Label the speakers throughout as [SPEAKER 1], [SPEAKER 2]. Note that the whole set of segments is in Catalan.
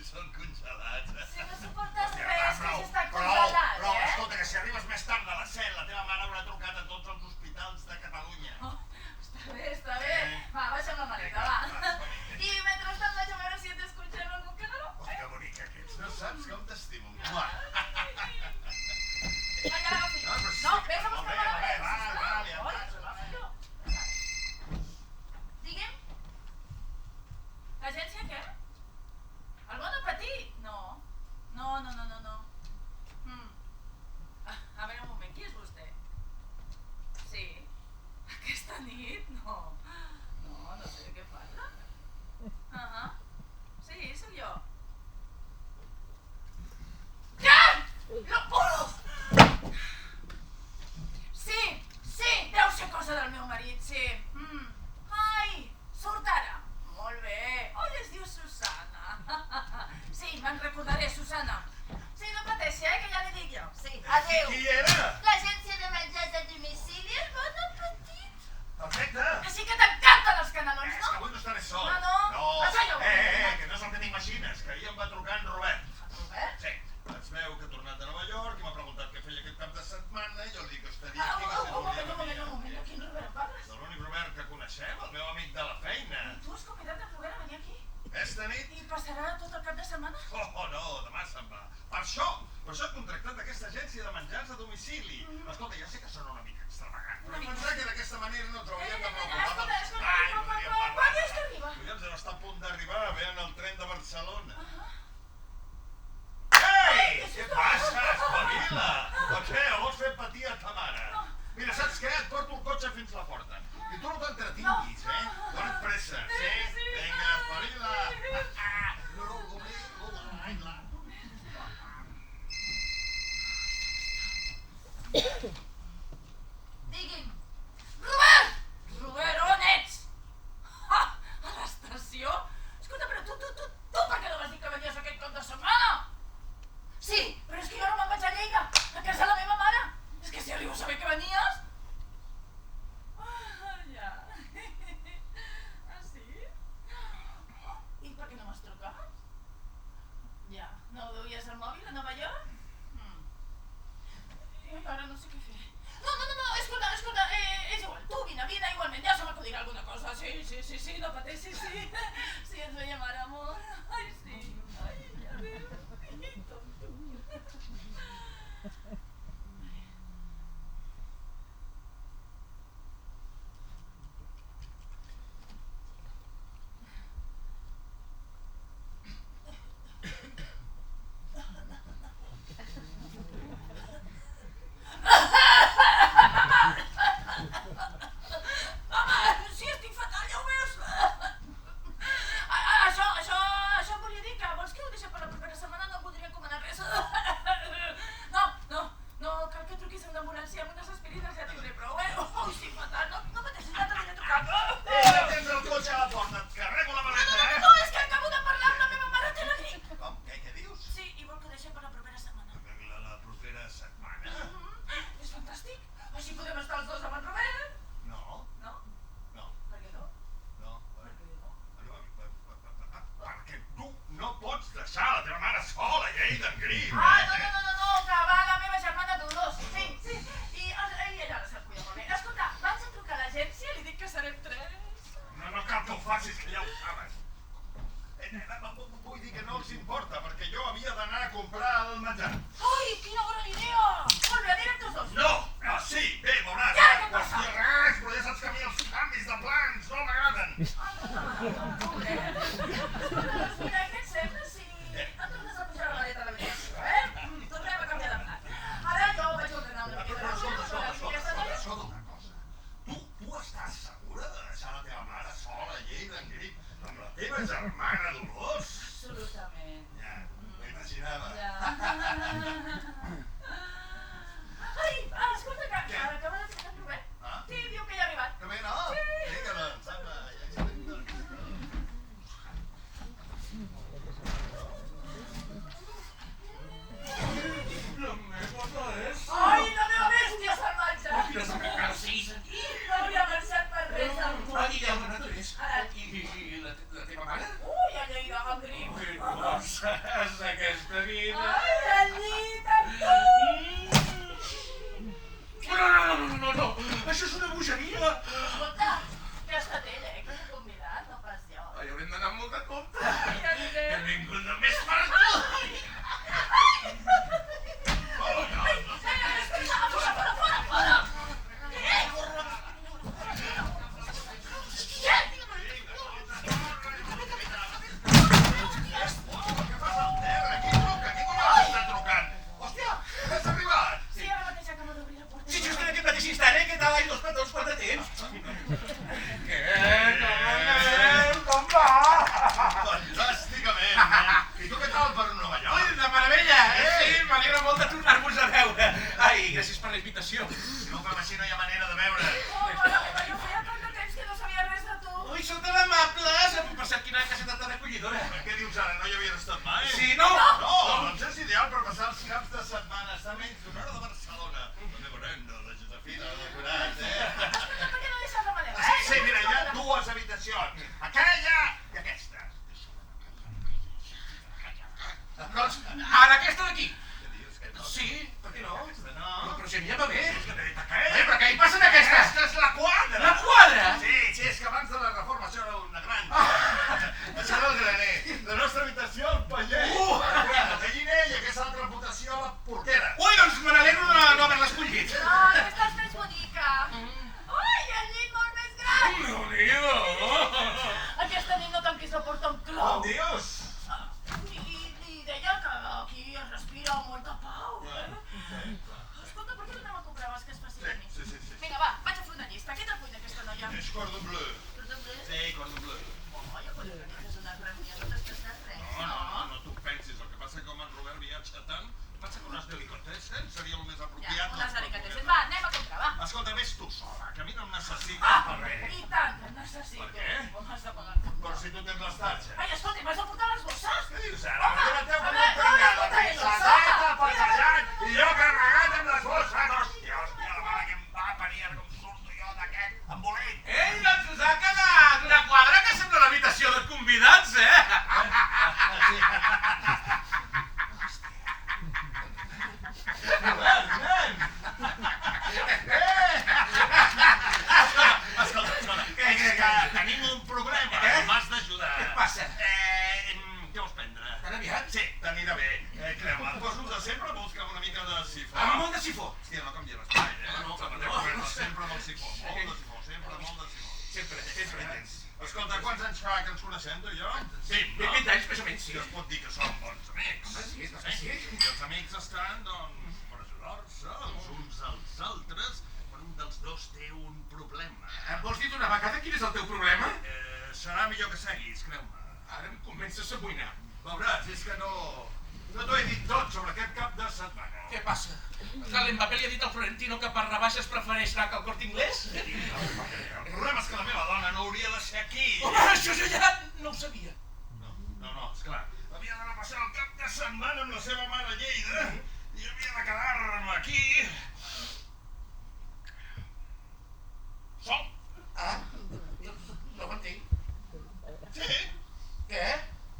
[SPEAKER 1] si són congelats.
[SPEAKER 2] Si no suportes res, que ja està congelat,
[SPEAKER 1] Però, escolta, que si arribes més tard de la set, la teva mare haurà trucat a tots els hospitals de Catalunya.
[SPEAKER 2] Està bé. Va, baixa'm la maleta, va. I mentrestant vaig a veure si et descongelo algun caneló.
[SPEAKER 1] Hosti, que bonica que ets, no saps com t'estimo.
[SPEAKER 2] Va, ja l'agafi. No, vés a buscar malament, sisplau. Oi, això l'agafi jo. Digui'm. L'agència què? El bon apetit? No. No. A veure un moment, qui és vostè? Sí. Aquesta nit? No. No sé de què parla. Sí, sóc jo. Què? Sí, deu ser cosa del meu marit, sí. Ai, surt ara. Molt bé. Oi, es diu Susana. Sí, me'n recordaré, Susana. Sí, no pateixi, que ja li dic jo. Sí, adéu.
[SPEAKER 1] Qui era?
[SPEAKER 2] L'agència de menjars a domicili, el bon apetit.
[SPEAKER 1] Perfecte.
[SPEAKER 2] Així que t'encanten els canelons,
[SPEAKER 1] És
[SPEAKER 2] no?
[SPEAKER 1] que avui no estaré sol.
[SPEAKER 2] No. Això jo.
[SPEAKER 1] Que no és el que t'imagines, que ahir em va trucar en Robert.
[SPEAKER 2] Robert?
[SPEAKER 1] Sí, vaig veure que ha tornat a Nova York i m'ha preguntat què feia aquest cap de setmana i jo li dic que estaria aquí, que si
[SPEAKER 2] Un
[SPEAKER 1] volia
[SPEAKER 2] moment,
[SPEAKER 1] venir.
[SPEAKER 2] de quin Robert parles?
[SPEAKER 1] De l'únic Robert que coneixem, el meu amic de la feina.
[SPEAKER 2] Tu has convidat en Robert a venir aquí?
[SPEAKER 1] Aquesta nit?
[SPEAKER 2] I passarà tot el cap de setmana?
[SPEAKER 1] Oh, no, demà se'n va. Per això he contractat aquesta agència de menjars a domicili. Escolta, ja sé que sona una mica extravagant, però pensar que d'aquesta manera no trobaríem de preocupar.
[SPEAKER 2] Quan dius que arriba?
[SPEAKER 1] Collons, deu estar a punt d'arribar, veient el tren de Barcelona. Ei, què passa? Espavila! O què, o vols fer patir a ta mare? Mira, saps què? Et porto el cotxe fins la porta. I tu no t'entretinguis, Dona't pressa, sí? Vinga, espavila!
[SPEAKER 2] Digui'm. Robert! Robert, on ets? A l'estació? Escolta, però tu per què no vas dir que venies aquest cap de setmana? Sí, però és que jo no me'n vaig a Lleida, a casa de la meva mare. És que si arribo a saber que venies... Ja. Ah, sí? I per què no m'has trucat? Ja. No duies el mòbil a Nova York? Ara no sé què fer. No, escolta, és igual, tu vine igualment, ja se m'acudirà alguna cosa. Sí, no pateixis, sí. Sí, ens veiem ara, amor. Ai, sí, ja veu. Això volia dir que vols que ho deixem per la propera setmana? No voldria encomanar res. No, cal que truquis a una ambulància amb unes aspirines, ja tindré prou, Ui, sí, fatal, no pateixis, ja t'havia trucat.
[SPEAKER 1] Ja tens el cotxe a la porta, et carrego la maleta,
[SPEAKER 2] No, és que acabo de parlar amb la meva mare, té la grip.
[SPEAKER 1] Com? Què dius?
[SPEAKER 2] Sí, i vol que ho deixem per la propera setmana.
[SPEAKER 1] La propera setmana?
[SPEAKER 2] És fantàstic. Així podem estar els dos amb en Robert.
[SPEAKER 1] No.
[SPEAKER 2] No?
[SPEAKER 1] No.
[SPEAKER 2] Per què no?
[SPEAKER 1] No.
[SPEAKER 2] Per què no?
[SPEAKER 1] Perquè tu no pots deixar la teva mare sola a Lleida en grip.
[SPEAKER 2] No, que va la meva germana Dolors. Sí. I ella ara se'l cuida molt bé. Escolta, vaig a trucar a l'agència i li dic que serem 3.
[SPEAKER 1] No cal que ho facis, que ja ho saben. Vull dir que no els importa, perquè jo havia d'anar a comprar el menjar.
[SPEAKER 2] Ai, quina bona idea! Molt bé, anirem tots dos.
[SPEAKER 1] No, sí, bé, veuràs.
[SPEAKER 2] Ja, què passa?
[SPEAKER 1] Res, però ja saps que a mi els canvis de plans no m'agraden.
[SPEAKER 2] Escolta, mira, què et sembla si em tornes a pujar la maleta a l'habitació, Tornem a canviar de plan. Ara jo vaig ordenar una mica de roba.
[SPEAKER 1] Escolta una cosa. Tu estàs segura de deixar la teva mare sola a Lleida en grip amb la teva germana Dolors?
[SPEAKER 2] Absolutament.
[SPEAKER 1] Ja, m'ho imaginava.
[SPEAKER 2] Ai, escolta, que acaba de trucar en Robert. Sí, diu que ja ha arribat.
[SPEAKER 1] Que bé, no? Vinga, doncs, apa, ja hi estem. La meva és...
[SPEAKER 2] Ai, la meva bèstia salvatge!
[SPEAKER 1] Mira, que encara siguis aquí.
[SPEAKER 2] No hauria marxat per res, amor.
[SPEAKER 1] I la teva mare?
[SPEAKER 2] Ui, a Lleida, amb grip.
[SPEAKER 3] Saps aquesta vida?
[SPEAKER 2] Ai, la nit, amb tu!
[SPEAKER 3] No, això és una bogeria.
[SPEAKER 2] Escolta, que has fet ella, que t'he convidat, no pas jo.
[SPEAKER 3] Ai, haurem d'anar amb molt de compte.
[SPEAKER 2] Ai, ja
[SPEAKER 3] He
[SPEAKER 2] diré.
[SPEAKER 3] vingut només per tu.
[SPEAKER 2] Fora!
[SPEAKER 1] Què fas al terra? Qui truca? Qui collons està trucant? Hòstia, que has arribat?
[SPEAKER 2] Sí, ara mateix acabo d'obrir la porta.
[SPEAKER 3] Sí, just en aquest mateix instant, què tal? Ai, dos petons, quant de temps? Com va?
[SPEAKER 1] Fantàsticament. I tu què tal per Nova
[SPEAKER 3] Ui,
[SPEAKER 1] York?
[SPEAKER 3] de meravella. Sí, m'alegra molt de tornar-vos a veure. Ai, gràcies per la invitació.
[SPEAKER 1] No, però així no hi ha manera de veure.
[SPEAKER 2] Oh, mare meva, jo feia tant de temps que no sabia res de tu.
[SPEAKER 3] Ui, sou tan amables. Per cert, quina caseta tan acollidora.
[SPEAKER 1] Què dius ara? No hi havies estat mai?
[SPEAKER 3] Sí, no?
[SPEAKER 1] No, doncs és ideal per passar els caps de setmana. Està a menys d'una hora de Barcelona. De Moreno, de Josefina, de Curat,
[SPEAKER 2] Per què no deixes de manera?
[SPEAKER 1] Sí, mira, hi ha dues habitacions. Aquella i aquesta.
[SPEAKER 3] Doncs, ara aquesta d'aquí.
[SPEAKER 1] Què dius, que no?
[SPEAKER 3] Sí, per què no?
[SPEAKER 1] Aquesta
[SPEAKER 3] No,
[SPEAKER 1] no.
[SPEAKER 3] però si a mi ja va bé.
[SPEAKER 1] És que t'he dit aquella.
[SPEAKER 3] Però què hi passa en aquesta?
[SPEAKER 1] Aquesta és la quadra.
[SPEAKER 3] La quadra?
[SPEAKER 1] Sí, és que abans de la reforma això era una granja. Això era el graner. La nostra habitació, el paller. El galliner i aquesta altra habitació, la portera.
[SPEAKER 3] Ui, doncs me n'alegro de no haver-la escollit.
[SPEAKER 2] No, aquesta és més bonica. Ui, el llit molt més gran.
[SPEAKER 3] Déu-n'hi-do.
[SPEAKER 2] Aquesta nit no tanquis la porta amb
[SPEAKER 1] Com
[SPEAKER 2] clau.
[SPEAKER 1] dius?
[SPEAKER 2] I deia que aquí es respira molta pau, Escolta, per què no anem a comprar abans que es faci de nit?
[SPEAKER 1] Sí.
[SPEAKER 2] Vinga, va, vaig a fer una llista. Què te'l cuina aquesta noia?
[SPEAKER 1] És cordon bleu.
[SPEAKER 2] Cordon bleu?
[SPEAKER 1] Sí, cordon bleu.
[SPEAKER 2] Oh, jo conec que és unes reunions, no t'estàs res,
[SPEAKER 1] No t'ho pensis. El que passa que com en Robert viatja tant, pensa que unes delicatessen seria el més
[SPEAKER 2] Ja,
[SPEAKER 1] apropiat.
[SPEAKER 2] unes delicatessen. Va, anem a comprar, va.
[SPEAKER 1] Escolta, ves tu sola, que a mi no em necessites per res.
[SPEAKER 2] I tant, que en necessito.
[SPEAKER 1] Per què?
[SPEAKER 2] Com has de pagar el compte?
[SPEAKER 1] Però si tu tens l'estatge.
[SPEAKER 2] Ai, escolta, m'has de portar les bosses?
[SPEAKER 1] Què dius ara?
[SPEAKER 2] Home,
[SPEAKER 1] Mira, teu
[SPEAKER 2] home,
[SPEAKER 1] que
[SPEAKER 2] no,
[SPEAKER 1] la
[SPEAKER 2] no,
[SPEAKER 1] bicicleta,
[SPEAKER 2] no,
[SPEAKER 1] passejant, i jo carregat amb les bosses. Hòstia, la mare que em va parir, ara com surto jo d'aquest embolic.
[SPEAKER 3] Ei, doncs us ha quedat una quadra que sembla l'habitació de convidats,
[SPEAKER 1] Escolta, és que tenim un problema, m'has d'ajudar.
[SPEAKER 3] Què passa?
[SPEAKER 1] Què vols prendre?
[SPEAKER 3] Tan aviat?
[SPEAKER 1] Sí, t'anirà bé. Creu-me, poso de sempre, busca una mica de sifó.
[SPEAKER 3] Amb molt de sifó.
[SPEAKER 1] Hòstia, no canvia l'espai,
[SPEAKER 3] No,
[SPEAKER 1] Sempre
[SPEAKER 3] no.
[SPEAKER 1] sempre amb el sifó, molt de sifó, sempre molt de sifó.
[SPEAKER 3] Sempre.
[SPEAKER 1] Escolta, quants anys fa que ens coneixem, tu i jo? 20,
[SPEAKER 3] 20 anys, més o menys, sí.
[SPEAKER 1] I es pot dir que som bons amics.
[SPEAKER 3] Home, sí.
[SPEAKER 1] I els amics estan, doncs, per ajudar-se els uns als altres quan un dels dos té un problema.
[SPEAKER 3] Em vols dir d'una vegada quin és el teu problema?
[SPEAKER 1] Serà millor que seguis, creu-me.
[SPEAKER 3] Ara em comences a amoïnar.
[SPEAKER 1] Veuràs, és que no t'ho he dit tot sobre aquest cap de setmana.
[SPEAKER 3] Què passa? Que l'Mbappé li ha dit al Florentino que per rebaixes prefereix anar que al Corte Inglés?
[SPEAKER 1] El problema és que la meva dona no hauria de ser aquí.
[SPEAKER 3] Home, això jo ja no ho sabia.
[SPEAKER 1] No, esclar. Havia d'anar a passar el cap de setmana amb la seva mare a Lleida i havia de quedar-me aquí. Sol.
[SPEAKER 3] Ah, no ho entenc.
[SPEAKER 1] Sí.
[SPEAKER 3] Què?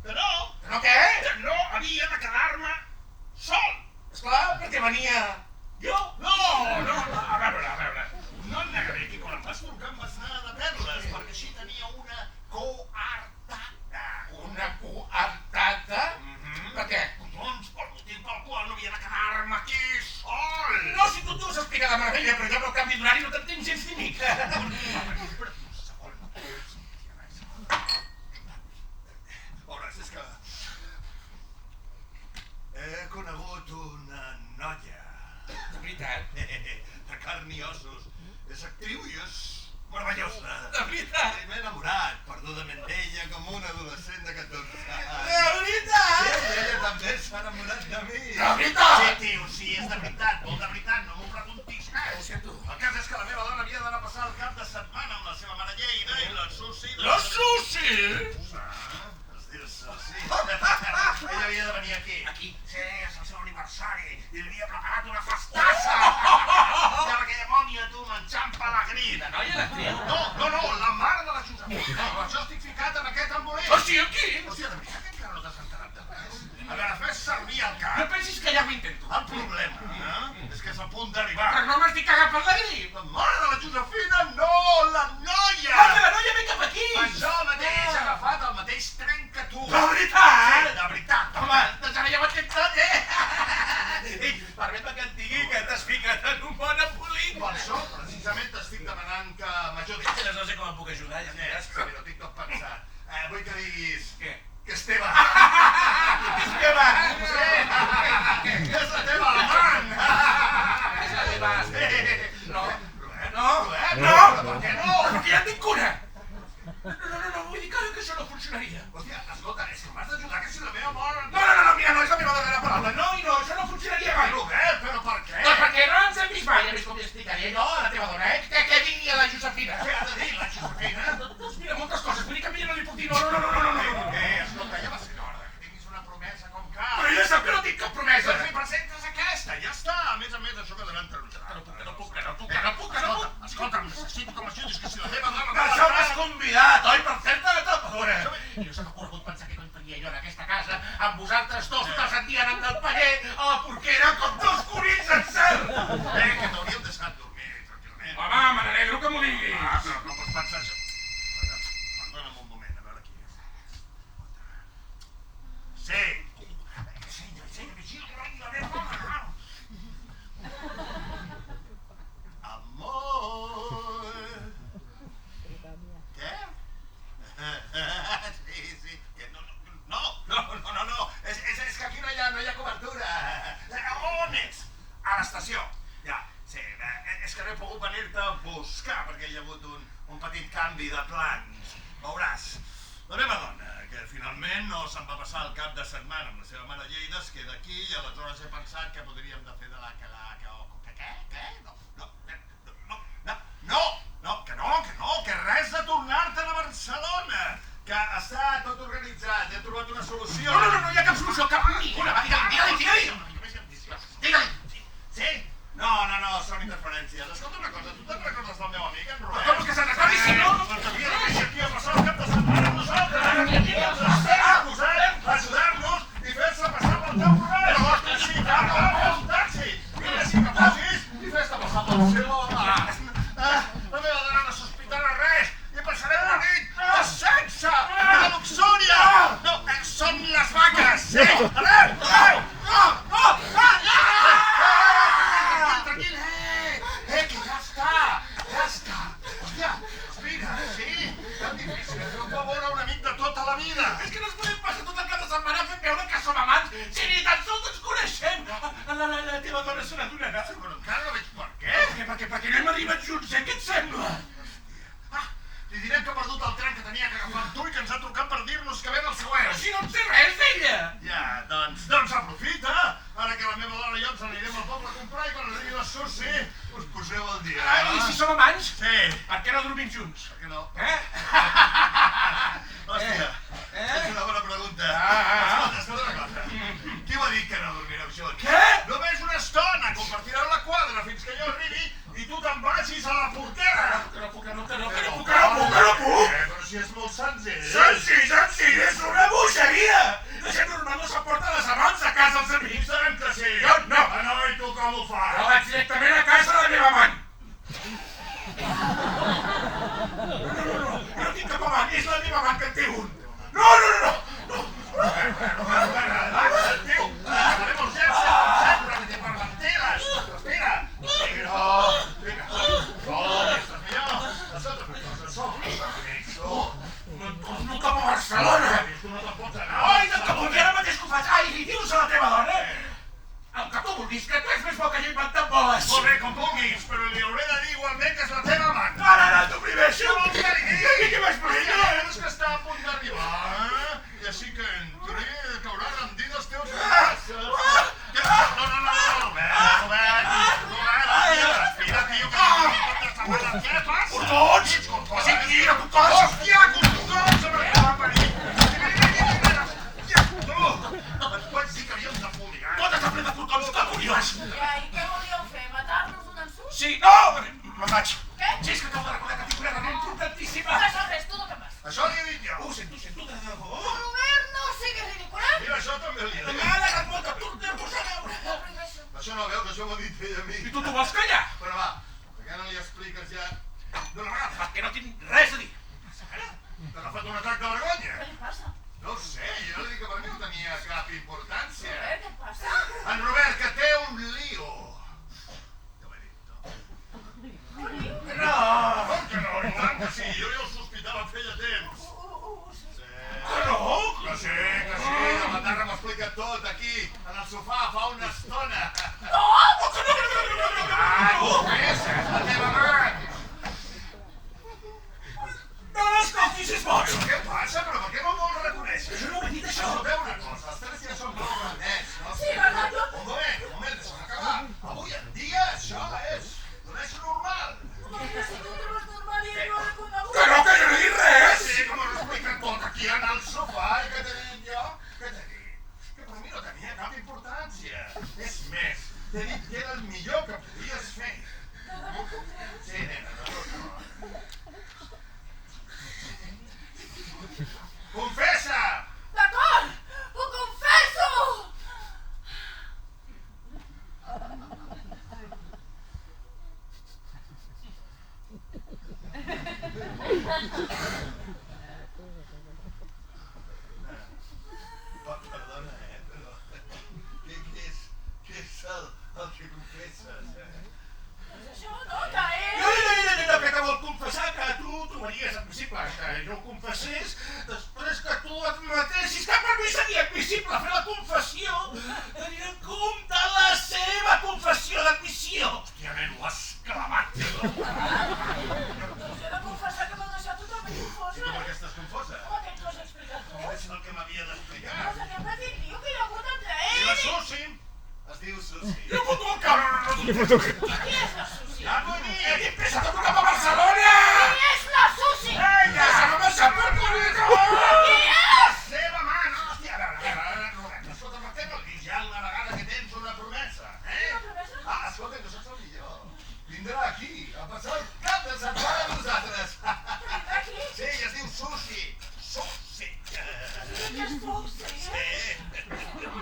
[SPEAKER 1] Que no.
[SPEAKER 3] Que no què?
[SPEAKER 1] Que no havia de quedar-me sol.
[SPEAKER 3] Esclar, perquè venia jo.
[SPEAKER 1] No, a veure. No et negaré que quan em vas trucar em vas anar de perles, perquè així tenia una coartada.
[SPEAKER 3] Una coartada? Per què?
[SPEAKER 1] Doncs pel motiu pel qual no havia de quedar-me aquí sol.
[SPEAKER 3] No, si tu t'ho has explicat de meravella, però jo amb el canvi d'horari no t'entenc gens ni mica.
[SPEAKER 1] Espera't un segon. Veuràs, és que he conegut una noia.
[SPEAKER 3] De veritat.
[SPEAKER 1] De carn i ossos. És actriu i és meravellosa.
[SPEAKER 3] De veritat.
[SPEAKER 1] I m'he enamorat perdudament d'ella com un adolescent de 14 anys.
[SPEAKER 3] De veritat.
[SPEAKER 1] Sí, i ella també s'ha enamorat de mi.
[SPEAKER 3] De veritat.
[SPEAKER 1] Sí, tio, sí, és de veritat, molt de veritat, no m'ho preguntis
[SPEAKER 3] Ho
[SPEAKER 1] més.
[SPEAKER 3] sento.
[SPEAKER 1] El cas és que la meva dona havia d'anar a passar el cap de setmana amb la seva mare Lleida i la Susi...
[SPEAKER 3] La Susi!
[SPEAKER 1] Es diu Susi. Ella havia de venir aquí.
[SPEAKER 3] Aquí?
[SPEAKER 1] Sí, és el seu aniversari i li havia preparat una festassa. I ara aquella mòmia, tu, m'enxampa la grina.
[SPEAKER 3] La noia l'actriu?
[SPEAKER 1] No, la mare de la Josefina. Jo estic ficat en aquest embolic.
[SPEAKER 3] Ah, sí, aquí?
[SPEAKER 1] Hòstia, de veritat que encara no t'has enterat de A veure, fes servir el
[SPEAKER 3] No
[SPEAKER 1] cap.
[SPEAKER 3] pensis que ja ho intento.
[SPEAKER 1] El problema és que és a punt d'arribar.
[SPEAKER 3] Però no m'estic cagant per la grip.
[SPEAKER 1] La mare de la Josefina, no! La noia!
[SPEAKER 3] Ah, que la noia ve cap aquí!
[SPEAKER 1] Això mateix, ha agafat el mateix tren que tu.
[SPEAKER 3] De veritat?
[SPEAKER 1] Sí, de veritat.
[SPEAKER 3] Home, doncs ara ja ho entenc tot, Ei, permet-me que et digui que t'has ficat en un bon embolic.
[SPEAKER 1] Per això, precisament, t'estic demanant que m'ajudis.
[SPEAKER 3] No sé com em puc ajudar, ja em diràs.
[SPEAKER 1] Sí, però tinc tot pensat. Vull que diguis...
[SPEAKER 3] Què?
[SPEAKER 1] Que Esteve.
[SPEAKER 3] Esteve!
[SPEAKER 1] Sí! És la teva amant!
[SPEAKER 3] És la teva... No.
[SPEAKER 1] Robert?
[SPEAKER 3] No.
[SPEAKER 1] Robert?
[SPEAKER 3] No.
[SPEAKER 1] Per què no?
[SPEAKER 3] Perquè ja en tinc una. No, vull dir que això no funcionaria.
[SPEAKER 1] Hòstia, escolta, és que m'has d'ajudar, que si la meva mort...
[SPEAKER 3] No, mira, no, és la meva darrera paraula. No, això no funcionaria mai.
[SPEAKER 1] Robert, però per què?
[SPEAKER 3] Doncs perquè no ens hem vist mai, a més com li explicaré jo a la teva dona, que vingui a la Josefina.
[SPEAKER 1] Què ha de dir la Josefina?
[SPEAKER 3] Doncs mira, moltes coses, vull dir que a mi no li puc dir no.
[SPEAKER 1] Escolta, ja va ser l'hora que tinguis una promesa com cal.
[SPEAKER 3] Però ja sap que no tinc cap promesa.
[SPEAKER 1] Doncs li presentes aquesta, ja està. A més, això quedarà entre nosaltres.
[SPEAKER 3] Que no puc.
[SPEAKER 1] Escolta'm, necessito que m'ajudis, que si la teva dona...
[SPEAKER 3] Això m'has convidat, oi? Per fer-te de tapadora. I no se m'ha corregut pensar què cony faria jo en aquesta casa amb vosaltres dos que els sentíem amb del paller a la porquera com dos conills en cel.
[SPEAKER 1] Que t'hauríem deixat dormir tranquil·lament.
[SPEAKER 3] Home, me n'alegro que m'ho diguis.
[SPEAKER 1] Però no pots pensar això. Perdona'm un moment, a veure qui és. Sí. Vigila, la meva dona. Amor. Què? Sí. No. És que aquí no hi ha cobertura. On ets? A l'estació. Ja, sí. És que no he pogut venir-te a buscar perquè hi ha hagut un petit canvi de plans. Veuràs. La meva dona, que finalment no se'n va passar el cap de setmana amb la seva mare a Lleida, es queda aquí i aleshores he pensat que podríem de fer de la... Què? Que res de tornar-te'n a Barcelona, que està tot organitzat, he trobat una solució.
[SPEAKER 3] No hi ha cap solució, cap ninguna. Va, digue-li.
[SPEAKER 1] Sí? No, són interferències. Escolta una cosa, tu te'n recordes del meu amic, en Robert?
[SPEAKER 3] Com que se'n recordi, si no?
[SPEAKER 1] Doncs havia de venir aquí a passar el cap de setmana amb nosaltres. Ajudar-nos i fer-se passar pel teu programa. Sí, un taxi. Mira, si que posis i fes-te passar pel seu amant. La meva dona no sospitarà res i passarem la nit de sexe, de luxúria. No, són les vaques. Sí, adéu. Tranquil, que ja està. Hòstia, respira, sí? Tan difícil fer un favor a un amic de tota la vida.
[SPEAKER 3] És que no ens podem passar tot el cap de setmana fent veure que som amants si ni tan sols ens coneixem. La teva dona se n'adonarà.
[SPEAKER 1] Però encara no veig per què.
[SPEAKER 3] Perquè no hem arribat junts, què et sembla?
[SPEAKER 1] Li direm que ha perdut el tren que tenia que agafar amb tu i que ens ha trucat per dir-nos que ve del següent.
[SPEAKER 3] Però si no en sé res d'ella.
[SPEAKER 1] Ja, doncs aprofita. Ara que la meva dona i jo ens anirem al poble a comprar i quan arribi la Susi us poseu al dia.
[SPEAKER 3] I si som amants?
[SPEAKER 1] Sí.
[SPEAKER 3] Per què no dormim junts?
[SPEAKER 1] Per què no?
[SPEAKER 3] Hòstia,
[SPEAKER 1] és una bona pregunta. Escolta una cosa. Qui va dir que no dormireu junts?
[SPEAKER 3] Què?
[SPEAKER 1] Només una estona. Compartireu la quadra fins que jo arribi i tu te'n vagis a la portera.
[SPEAKER 3] Que no puc.
[SPEAKER 1] Però si és molt senzill.
[SPEAKER 3] Senzill, és una bogeria. La gent normal no s'aporta les amants a casa als amics.
[SPEAKER 1] Sabem que sí.
[SPEAKER 3] Jo no.
[SPEAKER 1] No, i tu com ho fas?
[SPEAKER 3] Jo vaig directament a casa de la meva amant. No tinc cap amant, és la meva amant que en té un. No.
[SPEAKER 1] Tio, acabarem urgència, com sempre, que te parlen teles. Respira. Vinga. Estàs millor? Escolta una cosa, som amics,
[SPEAKER 3] No cap a Barcelona.
[SPEAKER 1] Tu no te'n pots anar.
[SPEAKER 3] Ai, doncs que vulgui ara mateix que ho faig. Ai, li dius a la teva dona? El que tu vulguis, que tu ets més bo que jo inventant boles.
[SPEAKER 1] Molt bé, com vulguis, però li hauré de dir igualment que és la teva amant.
[SPEAKER 3] No, t'oprimeixo.
[SPEAKER 1] Què vols que li digui?
[SPEAKER 3] Què m'explica?
[SPEAKER 1] És que està a punt d'arribar, i així que entri, caurà rendir dels teus braços. No, Robert, respira, tio, que què fas?
[SPEAKER 3] Cordons! Sí, quina cordons!
[SPEAKER 1] Hòstia, cordons! Va parir! Tu, ens pots dir que havíem de fumigar?
[SPEAKER 3] Tot està ple de cordons, que curiós!
[SPEAKER 2] I què volíeu fer? Matar-nos un ensurt?
[SPEAKER 3] Sí, no! Me'n vaig.
[SPEAKER 2] Què?
[SPEAKER 3] Sí, és que acabo de recordar que tinc una reunió importantíssima.
[SPEAKER 2] No sap res, tu no te'n vas.
[SPEAKER 1] Això li he dit jo.
[SPEAKER 3] Ho sento, de debò.
[SPEAKER 2] Robert, no siguis ridícul,
[SPEAKER 1] Mira, això què li ha dit?
[SPEAKER 3] M'ha alegat molt que tornem-nos a veure.
[SPEAKER 2] No prohibeixo.
[SPEAKER 1] Això no veus, això m'ho ha dit ella a mi.
[SPEAKER 3] I tu t'ho vols callar?
[SPEAKER 1] Però va, per què no li expliques ja d'una vegada?
[SPEAKER 3] Perquè no tinc res a dir.
[SPEAKER 1] T'ha agafat un atac de vergonya?
[SPEAKER 2] Què li passa?
[SPEAKER 1] No ho sé, jo no li dic que per mi no tenia cap importància.
[SPEAKER 2] Robert, què passa?
[SPEAKER 1] En Robert, que té un lío. Ja ho he dit, no?
[SPEAKER 3] No!
[SPEAKER 1] Com que no? I tant que sí, jo ja ho sospitava feia temps. Sí.
[SPEAKER 3] Que no?
[SPEAKER 1] Que sí, la Matarra m'ho explica tot aquí, en el sofà, fa una estona.
[SPEAKER 2] No!
[SPEAKER 1] Ah, confessa, és la teva mà.
[SPEAKER 3] No l'escoltis, és boig!
[SPEAKER 1] Però què passa? Però per què no vol reconèixer?
[SPEAKER 3] Jo no ho he dit, això.
[SPEAKER 1] Escolteu una cosa, els tres ja són prou grandets, no?
[SPEAKER 2] Sí, verdad, jo...
[SPEAKER 1] Un moment, deixa'm acabar. Avui en dia això és normal.
[SPEAKER 2] Mira, si tu trobes normal i ell ho ha reconegut.
[SPEAKER 3] Que no, que jo no he dit res!
[SPEAKER 1] Sí, que m'ho explica tot aquí en el sofà. I què t'he dit jo? Què t'he dit? Que per mi no tenia cap importància. És més, t'he dit que era el millor que podies fer. Sí, nena, no. Confessa!
[SPEAKER 2] D'acord, ho confesso!
[SPEAKER 1] Perdona, però... Què és el que confesses?
[SPEAKER 2] Doncs això no, que
[SPEAKER 3] No, que te vol confessar que tu trobaries admissible que jo ho confessés després que tu admetessis que per mi seria admissible fer la confessió tenint en compte la seva confessió d'admissió.
[SPEAKER 1] Hòstia, nen, ho has clavat.
[SPEAKER 2] Doncs he de confessar que m'ha deixat totalment
[SPEAKER 1] I
[SPEAKER 2] confosa.
[SPEAKER 1] tu per què estàs confosa?
[SPEAKER 2] Home, què ens ho has explicat tu?
[SPEAKER 1] És el que m'havia d'explicar.
[SPEAKER 2] Però que petit lío que hi ha hagut entre
[SPEAKER 1] I la
[SPEAKER 2] ell.
[SPEAKER 1] Susi? Es diu Susi.
[SPEAKER 3] Jo foto el cap!
[SPEAKER 2] I qui és la Susi?
[SPEAKER 1] Ja t'ho he dit!
[SPEAKER 3] He pensat que cap a Barcelona!
[SPEAKER 2] Qui és la Susi?
[SPEAKER 3] Ja se m'ha passat per collita!
[SPEAKER 2] Qui és?
[SPEAKER 1] La seva mà, no? Hòstia, a veure, Robert, escolta, per què no dius ja una vegada que tens una promesa,
[SPEAKER 2] Una promesa?
[SPEAKER 1] Ah, escolta, que saps el millor. Vindrà aquí, a passar el cap de setmana amb nosaltres.
[SPEAKER 2] Vindrà aquí?
[SPEAKER 1] Sí, i es diu Susi. Susi.
[SPEAKER 2] Que és Susi?
[SPEAKER 1] Sí.
[SPEAKER 2] No m'ho crec.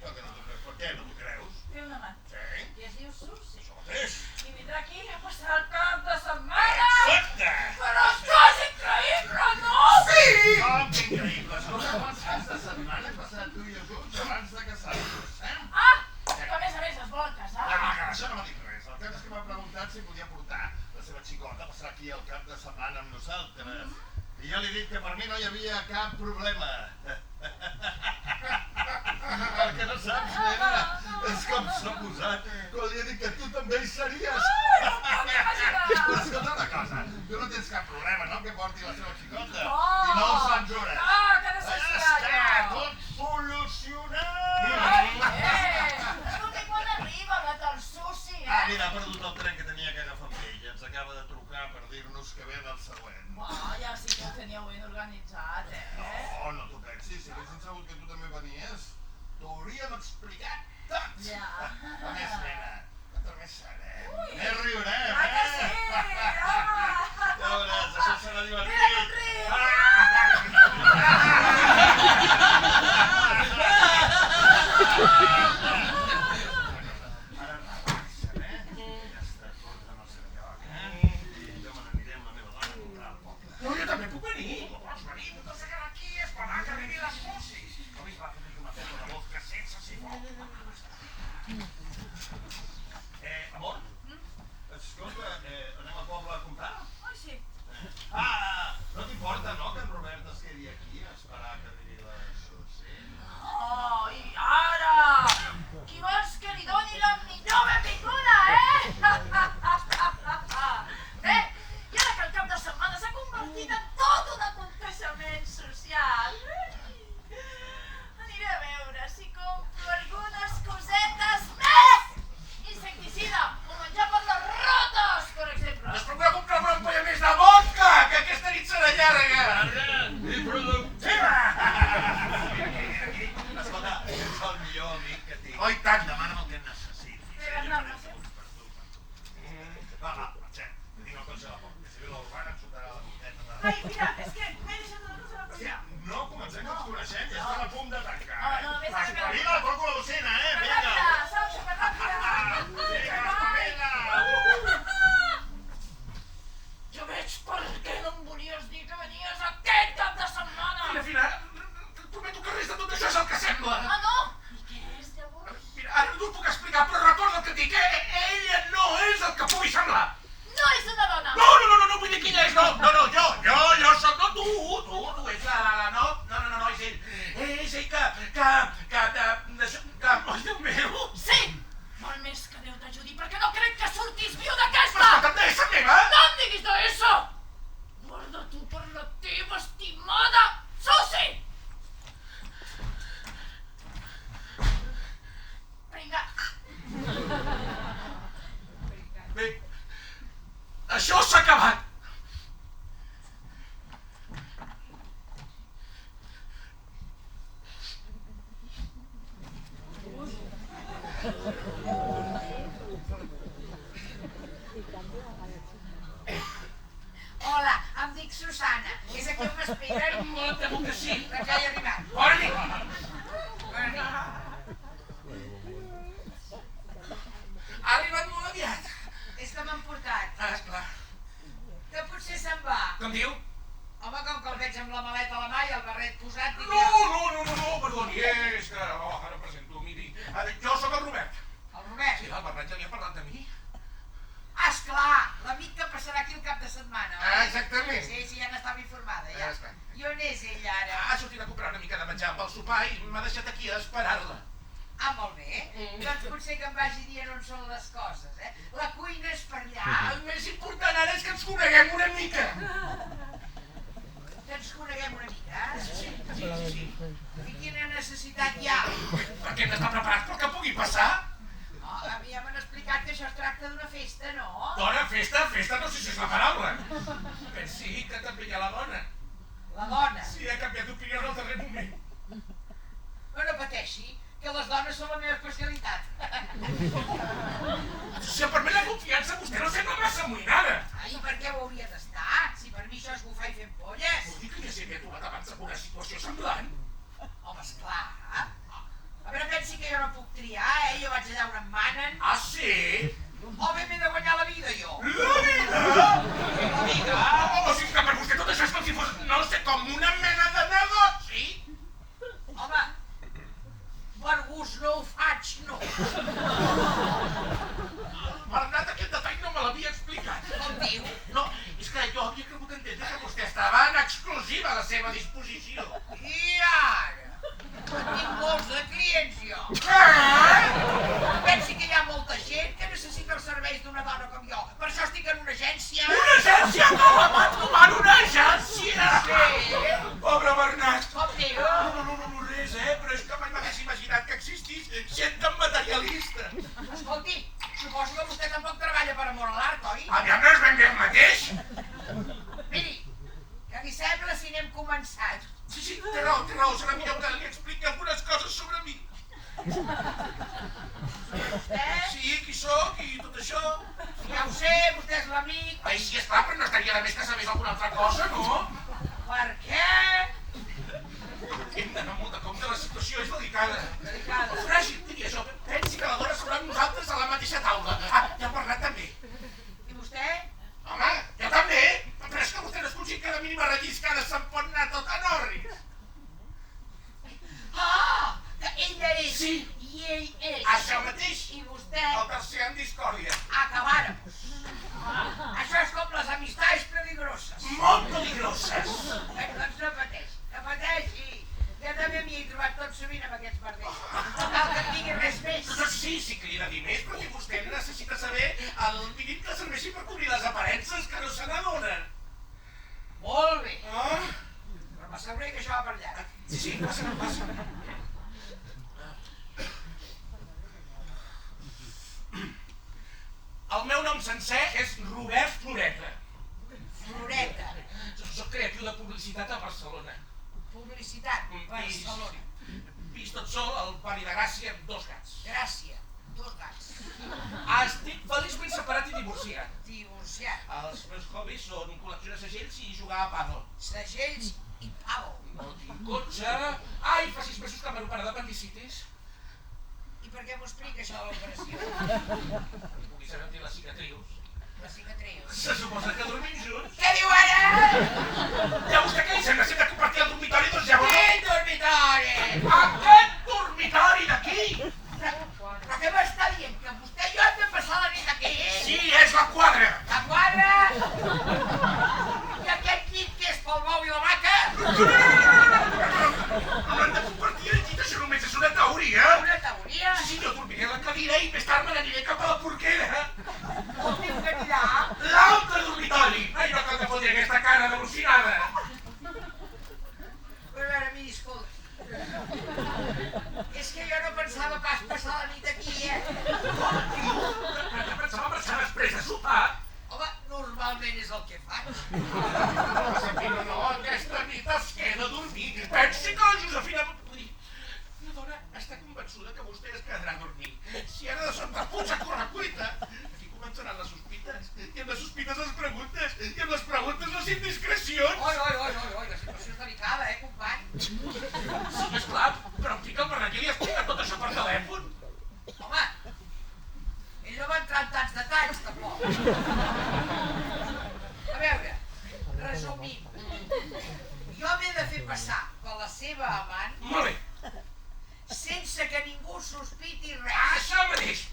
[SPEAKER 1] No, que no t'ho creus. Per què no t'ho creus?
[SPEAKER 2] Té una mà.
[SPEAKER 1] Sí.
[SPEAKER 2] I es diu Susi.
[SPEAKER 1] Això mateix.
[SPEAKER 2] I vindrà aquí a passar el cap de setmana.
[SPEAKER 1] Exacte.
[SPEAKER 2] Però això és increïble, no?
[SPEAKER 1] Sí! Com que increïble. Escolta, quants caps de setmana hem passat tu i jo junts abans de casar-nos, eh?
[SPEAKER 2] Ah, que a més es vol casar.
[SPEAKER 1] Que això no m'ha dit res. El cap és que m'ha preguntat si podia portar la seva xicota a passar aquí el cap de setmana amb nosaltres. I jo li he dit que per mi no hi havia cap problema. El que no saps, nena, és com s'ha posat quan li he dit que tu també hi series.
[SPEAKER 2] Ai, no em puc imaginar.
[SPEAKER 1] Però escolta una cosa, tu no tens cap problema, no?, que porti la seva xicota.
[SPEAKER 2] No.
[SPEAKER 1] I no el Sant Jures.
[SPEAKER 2] Ah, que necessitat,
[SPEAKER 1] Ja està,
[SPEAKER 2] jo.
[SPEAKER 1] tot solucionat.
[SPEAKER 2] Escolta, quan arriba la del Susi,
[SPEAKER 1] Ah,
[SPEAKER 2] eh?
[SPEAKER 1] mira, ha perdut el tren que tenia que agafar amb ell. Ens acaba de trucar per dir-nos que ve el següent.
[SPEAKER 2] Ja sí que ho teníeu ben organitzat, eh?
[SPEAKER 1] No t'ho pensis. Si haguessin sabut que tu també venies, t'ho hauríem explicat tot.
[SPEAKER 2] Ja.
[SPEAKER 1] A més, nena, també serem. Riurem,
[SPEAKER 2] Ah, que sí? Home!
[SPEAKER 1] Ja veuràs, això serà divertit.
[SPEAKER 2] Mira com riu!
[SPEAKER 1] Ara relaxa't, ja està tot en el seu lloc, I jo me n'aniré amb la meva dona a comprar al poble.
[SPEAKER 3] No, jo també puc venir.
[SPEAKER 1] Vols venir? Tu t'has de quedar aquí i esperar que arribi les Susis. No li va fer una foto de vodka sense sifó. Amor? Escolta, anem a poble a comprar?
[SPEAKER 2] Ai, sí.
[SPEAKER 1] No t'importa, no, que en Robert es quedi aquí a esperar que arribi la Susi?
[SPEAKER 2] Oh, i ara! Qui vols que li doni la millor benvinguda, Bé, i ara que el cap de setmana s'ha convertit en tot un aconteixement social, aniré a veure si compro algunes cosetes més! Insecticida o menjar per les rotes, per exemple.
[SPEAKER 3] Es procura comprar una ampolla més de vodka, que aquesta nit serà llarga.
[SPEAKER 1] I productiva! Escolta, ets el millor amic que tinc.
[SPEAKER 3] Oh, i tant, demana'm el que necessitis.
[SPEAKER 2] Bé, Bernat, sí.
[SPEAKER 1] Va, marxem. Que tinc el cotxe a la porta. Si ve l'Urbana em sortarà la miteta de...
[SPEAKER 2] Ai, mira, és que m'he deixat una cosa a la
[SPEAKER 1] Hòstia,
[SPEAKER 2] cocina.
[SPEAKER 1] no comencem que ens coneixem i estem a punt de tancar.
[SPEAKER 2] No, només
[SPEAKER 3] s'ha acabat!
[SPEAKER 4] Hola, em dic Susana. És aquí on m'esperen?
[SPEAKER 3] Temo que sí.
[SPEAKER 4] Doncs ja he arribat.
[SPEAKER 3] Bona nit!
[SPEAKER 4] Bona nit.
[SPEAKER 3] Ha arribat molt aviat.
[SPEAKER 4] És que m'han portat.
[SPEAKER 3] Ah, esclar.
[SPEAKER 4] Que potser se'n va.
[SPEAKER 3] Com diu?
[SPEAKER 4] Home, com que el veig amb la maleta a la mà i el barret posat, dic
[SPEAKER 3] No, perdoni, és que... ara presento, miri. Jo sóc el Robert.
[SPEAKER 4] El Robert.
[SPEAKER 3] Sí, el Bernat ja li ha parlat de mi.
[SPEAKER 4] Ah, esclar, l'amic que passarà aquí el cap de setmana, oi?
[SPEAKER 3] Exactament.
[SPEAKER 4] Sí, ja n'estava informada, ja.
[SPEAKER 3] Està.
[SPEAKER 4] I on és ell ara?
[SPEAKER 3] Ha sortit a comprar una mica de menjar pel sopar i m'ha deixat aquí a esperar-la.
[SPEAKER 4] Ah, molt bé. Doncs potser que em vagi dient on són les coses, eh? La cuina és per allà.
[SPEAKER 3] El més important ara és que ens coneguem una mica.
[SPEAKER 4] Que ens coneguem una mica, eh?
[SPEAKER 3] Sí.
[SPEAKER 4] I quina necessitat hi ha?
[SPEAKER 3] Perquè hem d'estar preparats pel que pugui passar.
[SPEAKER 4] Oh, a mi ja m'han explicat que això es tracta d'una festa, no?
[SPEAKER 3] Dona, festa no sé si és la paraula. Pensi que també hi ha la dona.
[SPEAKER 4] La dona.
[SPEAKER 3] Sí, ha canviat d'opinió en el darrer moment.
[SPEAKER 4] Però no pateixi, que les dones són la meva especialitat.
[SPEAKER 3] Si em permet la confiança, vostè no sembla massa amoïnada.
[SPEAKER 4] I per què ho hauria d'estar? Si per mi això és bufar i fer polles.
[SPEAKER 3] Vol dir que ja s'hi havia trobat abans en una situació semblant?
[SPEAKER 4] Home, esclar. A veure, pensi que jo no puc triar, eh? Jo vaig allà on em manen.
[SPEAKER 3] Ah, sí?
[SPEAKER 4] O bé m'he de guanyar la vida, jo.
[SPEAKER 3] La vida?
[SPEAKER 4] La vida?
[SPEAKER 3] O sigui que per vostè tot això és com si fos, no sé, com una mena de negoci?
[SPEAKER 4] Home, per gust no ho faig, no.
[SPEAKER 3] Bernat, aquest detall no me l'havia explicat.
[SPEAKER 4] Com diu?
[SPEAKER 3] No, és que jo havia cregut entendre que vostè estava en exclusiva a la seva disposició.
[SPEAKER 4] I ara? Tinc molts de clients, jo.
[SPEAKER 3] Què?
[SPEAKER 4] Pensi que hi ha molta gent que necessita els serveis d'una dona com jo. Per això estic en una agència.
[SPEAKER 3] Una agència? Com la va trobar una agència?
[SPEAKER 4] Sí.
[SPEAKER 3] Pobre Bernat.
[SPEAKER 4] Com diu?
[SPEAKER 3] No, res, però és que mai m'hagués imaginat que existís gent tan materialista.
[SPEAKER 4] Escolti, suposo que vostè tampoc treballa per amor a l'art, oi?
[SPEAKER 3] Aviam, no és ben bé el mateix?
[SPEAKER 4] Miri, què li sembla si n'hem començat?
[SPEAKER 3] Sí, té raó, serà millor que li expliqui algunes coses sobre mi.
[SPEAKER 4] Vostè?
[SPEAKER 3] Sí, qui sóc i tot això.
[SPEAKER 4] Ja ho sé, vostè és l'amic.
[SPEAKER 3] Ai, sí, esclar, però no estaria de més que sabés alguna altra cosa, no?
[SPEAKER 4] Per què?
[SPEAKER 3] Hem d'anar molt de compte, la situació és delicada.
[SPEAKER 4] Delicada.
[SPEAKER 3] Fràgil, diria jo. Pensi que la dona seurà amb nosaltres a la mateixa taula. Ah, ja ha parlat també.
[SPEAKER 4] I vostè?
[SPEAKER 3] Home, jo també. Però és que vostè no es conscient que de mínima relliscada se'n pot anar tot en orris.
[SPEAKER 4] Ah, que ella és.
[SPEAKER 3] Sí.
[SPEAKER 4] I ell és.
[SPEAKER 3] Això mateix.
[SPEAKER 4] I vostè?
[SPEAKER 3] El tercer en discòrdia.
[SPEAKER 4] Acabáramos. Això és com les amistats peligroses.
[SPEAKER 3] Molt peligroses.
[SPEAKER 4] Doncs no pateixi. Jo també m'hi he trobat tot sovint amb aquests merders. No cal que em digui res més.
[SPEAKER 3] Sí que li he de dir més, però si vostè necessita saber el mínim que serveixi per cobrir les aparences que no se n'adonen.
[SPEAKER 4] Molt bé.
[SPEAKER 3] Ah?
[SPEAKER 4] Però m'asseguré que això va per llarg.
[SPEAKER 3] Sí, passa. El meu nom sencer és Robert Floreta.
[SPEAKER 4] Floreta.
[SPEAKER 3] Soc creatiu de publicitat a Barcelona.
[SPEAKER 4] Publicitat. Barcelona.
[SPEAKER 3] Vist tot sol al barri de Gràcia amb 2 gats.
[SPEAKER 4] Gràcia. 2 gats.
[SPEAKER 3] Estic feliçment separat i divorciat.
[SPEAKER 4] Divorciat.
[SPEAKER 3] Els meus hobbies són col·leccionar segells i jugar a pàdel.
[SPEAKER 4] Segells i pavo.
[SPEAKER 3] No tinc cotxe. Ai, fa 6 mesos que m'he operat d'apendicitis.
[SPEAKER 4] I per què m'ho explica això de l'operació?
[SPEAKER 3] Pugui saber on té les cicatrius.
[SPEAKER 4] Les cicatrius.
[SPEAKER 3] Se suposa que dormim junts.
[SPEAKER 4] Què diu ara?
[SPEAKER 3] Ja vostè què li sembla? Si hem de compartir el dormitori, doncs ja veurà.
[SPEAKER 4] Quin dormitori?
[SPEAKER 3] Aquest dormitori d'aquí!
[SPEAKER 4] Però què m'està dient? Que vostè i jo hem de passar la nit aquí?
[SPEAKER 3] Sí, és la quadra!
[SPEAKER 4] La quadra? I aquest llit que és pel bou i la vaca?
[SPEAKER 3] No hem de compartir el llit, això només és una teoria.
[SPEAKER 4] Una teoria?
[SPEAKER 3] Sí, jo dormiré a la cadira i més tard me n'aniré cap a la porquera.
[SPEAKER 4] On diu que anirà?
[SPEAKER 3] L'altre dormitori! Ai, no cal que foti aquesta cara d'al·lucinada.
[SPEAKER 4] Però a veure, miri, escolti. És que jo no pensava pas passar la nit aquí, eh?
[SPEAKER 3] Com diu? Perquè pensava marxar després de sopar.
[SPEAKER 4] Home, normalment realment és el que faig.
[SPEAKER 3] Josefina, no, aquesta nit es queda a dormir. Pensi que la Josefina... Vull dir, la dona està convençuda que vostè es quedarà a dormir. Si ara de sobte puja a correcuita, aquí començaran les sospites. I amb les sospites les preguntes. I amb les preguntes les indiscrecions.
[SPEAKER 4] Oi, la situació és delicada, company?
[SPEAKER 3] Sí, esclar, però em fica el Bernat i li explica tot això per telèfon.
[SPEAKER 4] Home, ell no va entrar en tants detalls, tampoc. A veure, resumint, jo m'he de fer passar per la seva amant
[SPEAKER 3] Molt bé.
[SPEAKER 4] sense que ningú sospiti res.
[SPEAKER 3] Això mateix.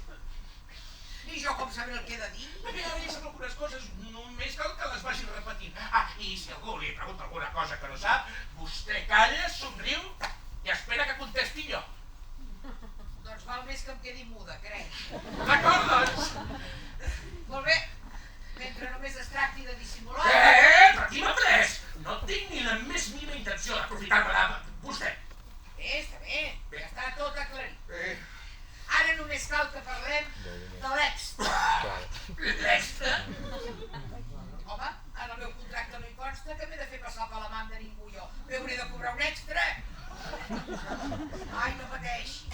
[SPEAKER 4] I jo com sabré el que he de dir?
[SPEAKER 3] A mi sap algunes coses, només cal que les vagi repetint. I si algú li pregunta alguna cosa que no sap, vostè calla, somriu i espera que contesti jo.
[SPEAKER 4] Doncs val més que em quedi muda, crec.
[SPEAKER 3] D'acord, doncs?
[SPEAKER 4] Molt bé, mentre només es tracti de dissimular...
[SPEAKER 3] Per aquí m'ha pres! No tinc ni la més mínima intenció d'aprofitar-me de vostè.
[SPEAKER 4] Bé, està bé, ja està tot aclarit. Ara només cal que parlem de l'extra.
[SPEAKER 3] L'extra?
[SPEAKER 4] Home, en el meu contracte no hi consta que m'he de fer passar per la mà de ningú jo. M'hauré de cobrar un extra. Ai, no pateixi,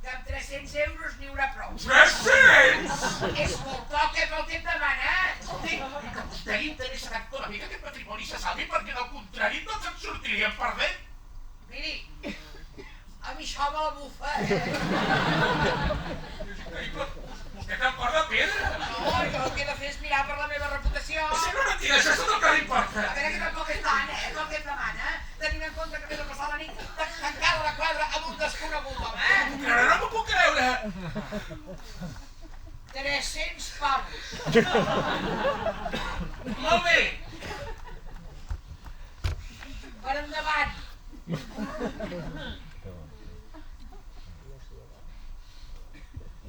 [SPEAKER 4] que amb 300 euros n'hi haurà prou.
[SPEAKER 3] 300!
[SPEAKER 4] És molt poc, pel que em demana.
[SPEAKER 3] Escolti, que vostè li interessa tant com a mi que aquest matrimoni se salvi perquè del contrari tots ens sortiríem perdent.
[SPEAKER 4] Miri, a mi això me la bufa,
[SPEAKER 3] Increïble, vostè té el cor de pedra.
[SPEAKER 4] No, jo el que he de fer és mirar per la meva reputació.
[SPEAKER 3] Sempre mentida, això és tot el que li importa.
[SPEAKER 4] A veure que tampoc és tant, pel que em demana, tenint en compte que m'he de passar la nit tancada a la quadra amb un desconegut, home.
[SPEAKER 3] Però no m'ho puc creure.
[SPEAKER 4] 300 pavos.
[SPEAKER 3] Molt bé.
[SPEAKER 4] Per endavant.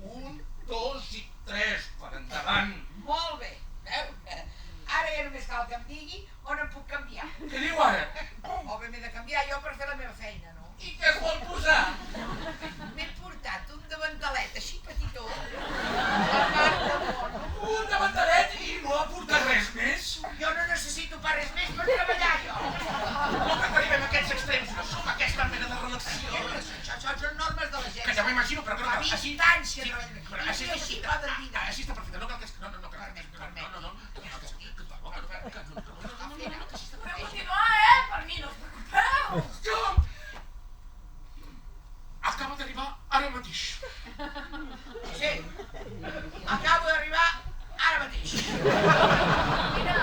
[SPEAKER 3] 1, 2 i 3, per endavant.
[SPEAKER 4] Molt bé. Veu? Ara ja només cal que em digui on em puc canviar.
[SPEAKER 3] Què diu ara?
[SPEAKER 4] O bé m'he de canviar jo per fer la meva feina, no?
[SPEAKER 3] I què es vol posar?
[SPEAKER 4] M'he portat un davantalet així petitó, la marca Mono.
[SPEAKER 3] Un davantalet i no ha portat res més?
[SPEAKER 4] Jo no necessito pas res més per treballar, jo.
[SPEAKER 3] No que arribem a aquests extrems, no som aquesta mena de relació.
[SPEAKER 4] Això són normes de la gent.
[SPEAKER 3] Que ja m'ho imagino, però que
[SPEAKER 4] Fa
[SPEAKER 3] no,
[SPEAKER 4] 20
[SPEAKER 3] així...
[SPEAKER 4] anys que treballo aquí.
[SPEAKER 3] Però així
[SPEAKER 4] poden dir.
[SPEAKER 3] Així està perfecte, no cal que... No,
[SPEAKER 2] Podeu continuar, per mi, no us preocupeu.
[SPEAKER 3] Jo... Acabo d'arribar ara mateix.
[SPEAKER 4] Sí, acabo d'arribar ara mateix.
[SPEAKER 2] Mira,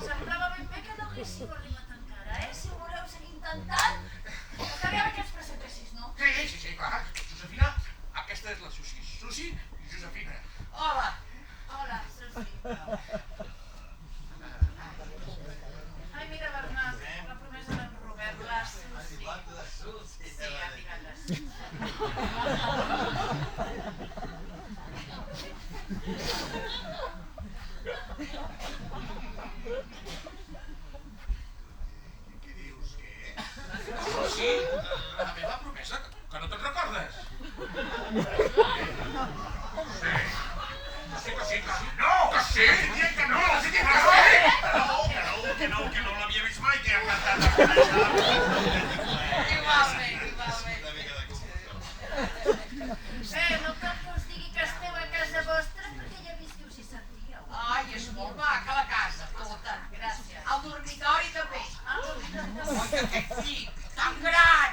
[SPEAKER 2] semblava ben bé que no haguéssiu arribat encara, Si ho voleu seguir intentant, acabarem aquests presentacis, no?
[SPEAKER 3] Sí, clar. Josefina, aquesta és la Susi. Susi i Josefina.
[SPEAKER 4] Hola.
[SPEAKER 2] Hola, Susi. Ai, mira, Bernat, la promesa d'en Robert, la Susi. Sí, ha arribat la Susi.
[SPEAKER 1] Què dius, què?
[SPEAKER 3] Susi, la meva promesa, que no te'n recordes? Sí. No, que sí! Que no,
[SPEAKER 1] Que no l'havia vist mai, que ha cantat a conèixer.
[SPEAKER 4] Igualment.
[SPEAKER 2] No cal que us digui que esteu a casa vostra perquè ja he vist que us hi sentíeu.
[SPEAKER 4] Ai, és molt maca la casa, tota.
[SPEAKER 2] Gràcies.
[SPEAKER 4] El dormitori també.
[SPEAKER 2] Ah,
[SPEAKER 4] Oi, que aquest llit, tan gran.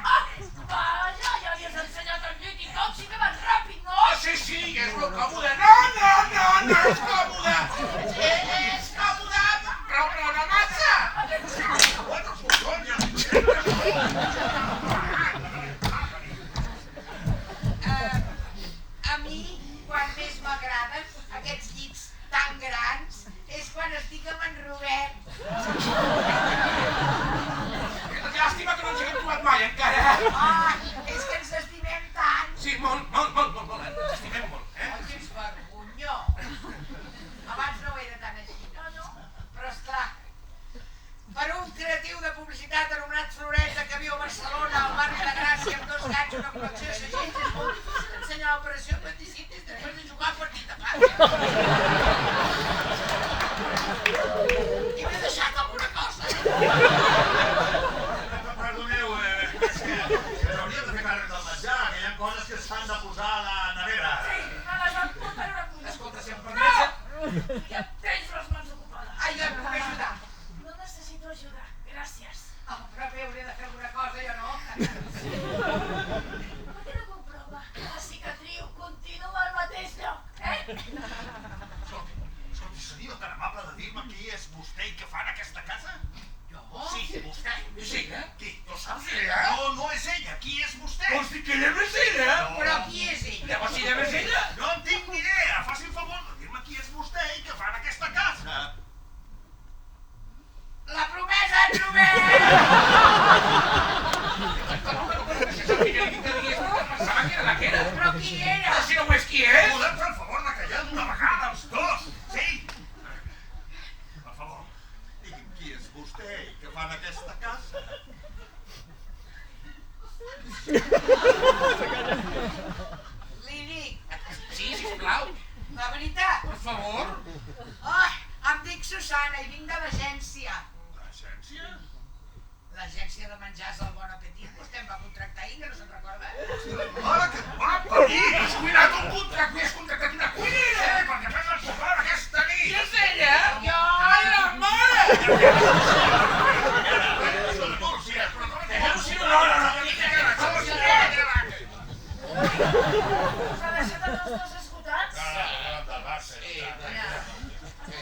[SPEAKER 2] vaja, ja li has ensenyat el llit i tot, sí que vas ràpid, no?
[SPEAKER 3] sí, és molt còmode. No és còmode. És còmode, però no massa.
[SPEAKER 4] A mi, quan més m'agraden aquests llits tan grans, és quan estic amb en Robert.
[SPEAKER 3] Llàstima que no ens haguem trobat mai encara.
[SPEAKER 4] És que ens estimem tant.
[SPEAKER 3] Sí, molt, ens estimem molt,
[SPEAKER 4] Oi, que és vergonyó. Abans no ho era tan així, no? Però esclar, per un creatiu de publicitat anomenat Floreta que viu a Barcelona, al barri de Gràcia, amb 2 gats i una col·lecció de segells, és molt difícil ensenyar l'operació apendicitis després de jugar un partit de pàtria.
[SPEAKER 1] coses que s'han de posar a la nevera.
[SPEAKER 2] Sí, me les van portar a una cuina.
[SPEAKER 3] Escolta, si em
[SPEAKER 2] No!
[SPEAKER 3] permets...
[SPEAKER 2] Ja tens les mans ocupades.
[SPEAKER 4] Ai, jo et puc ajudar.
[SPEAKER 2] No necessito ajuda, gràcies.
[SPEAKER 4] Oh, però bé, hauria de fer alguna cosa, jo no.
[SPEAKER 2] Per què no comprova que la cicatriu continua al mateix lloc,
[SPEAKER 1] Escolti, seria tan amable de dir-me qui és vostè i què fa en aquesta casa?
[SPEAKER 4] Jo?
[SPEAKER 1] Sí, vostè.
[SPEAKER 3] És ella?
[SPEAKER 1] Qui? No saps?
[SPEAKER 3] Ella?
[SPEAKER 1] No és ella. Qui és vostè?
[SPEAKER 3] Hosti, que ella no és ella!
[SPEAKER 4] Però qui és ell?
[SPEAKER 3] Llavors, si ella no és ella...
[SPEAKER 1] No en tinc ni idea. Faci el favor de dir-me qui és vostè i què fa en aquesta casa.
[SPEAKER 4] La promesa, Robert!
[SPEAKER 3] Pensava que era la que era.
[SPEAKER 4] Però qui era?
[SPEAKER 3] Però si no ho és, qui és?
[SPEAKER 1] Podem fer el favor de callar d'una vegada els dos? Sí? Per favor, digui'm qui és vostè i què fa en aquesta casa.
[SPEAKER 4] Li dic,
[SPEAKER 3] Sí, sisplau.
[SPEAKER 4] la veritat.
[SPEAKER 3] Per favor.
[SPEAKER 4] Oh, em dic Susana i vinc de l'agència.
[SPEAKER 1] L'agència?
[SPEAKER 4] L'agència de menjars del Bon Apetit. Vostè em va contractar ahir, que no se'n recorda?
[SPEAKER 1] Mare que et va parir!
[SPEAKER 3] Has cuinat un contracte i has contractat una cuinera!
[SPEAKER 1] Perquè fes el sopar aquesta nit!
[SPEAKER 3] Qui és ella?
[SPEAKER 4] Jo!
[SPEAKER 3] Ai, la mare!
[SPEAKER 1] Núcia, però com que...
[SPEAKER 3] Núcia, no.
[SPEAKER 2] S'ha deixat els dos esgotats?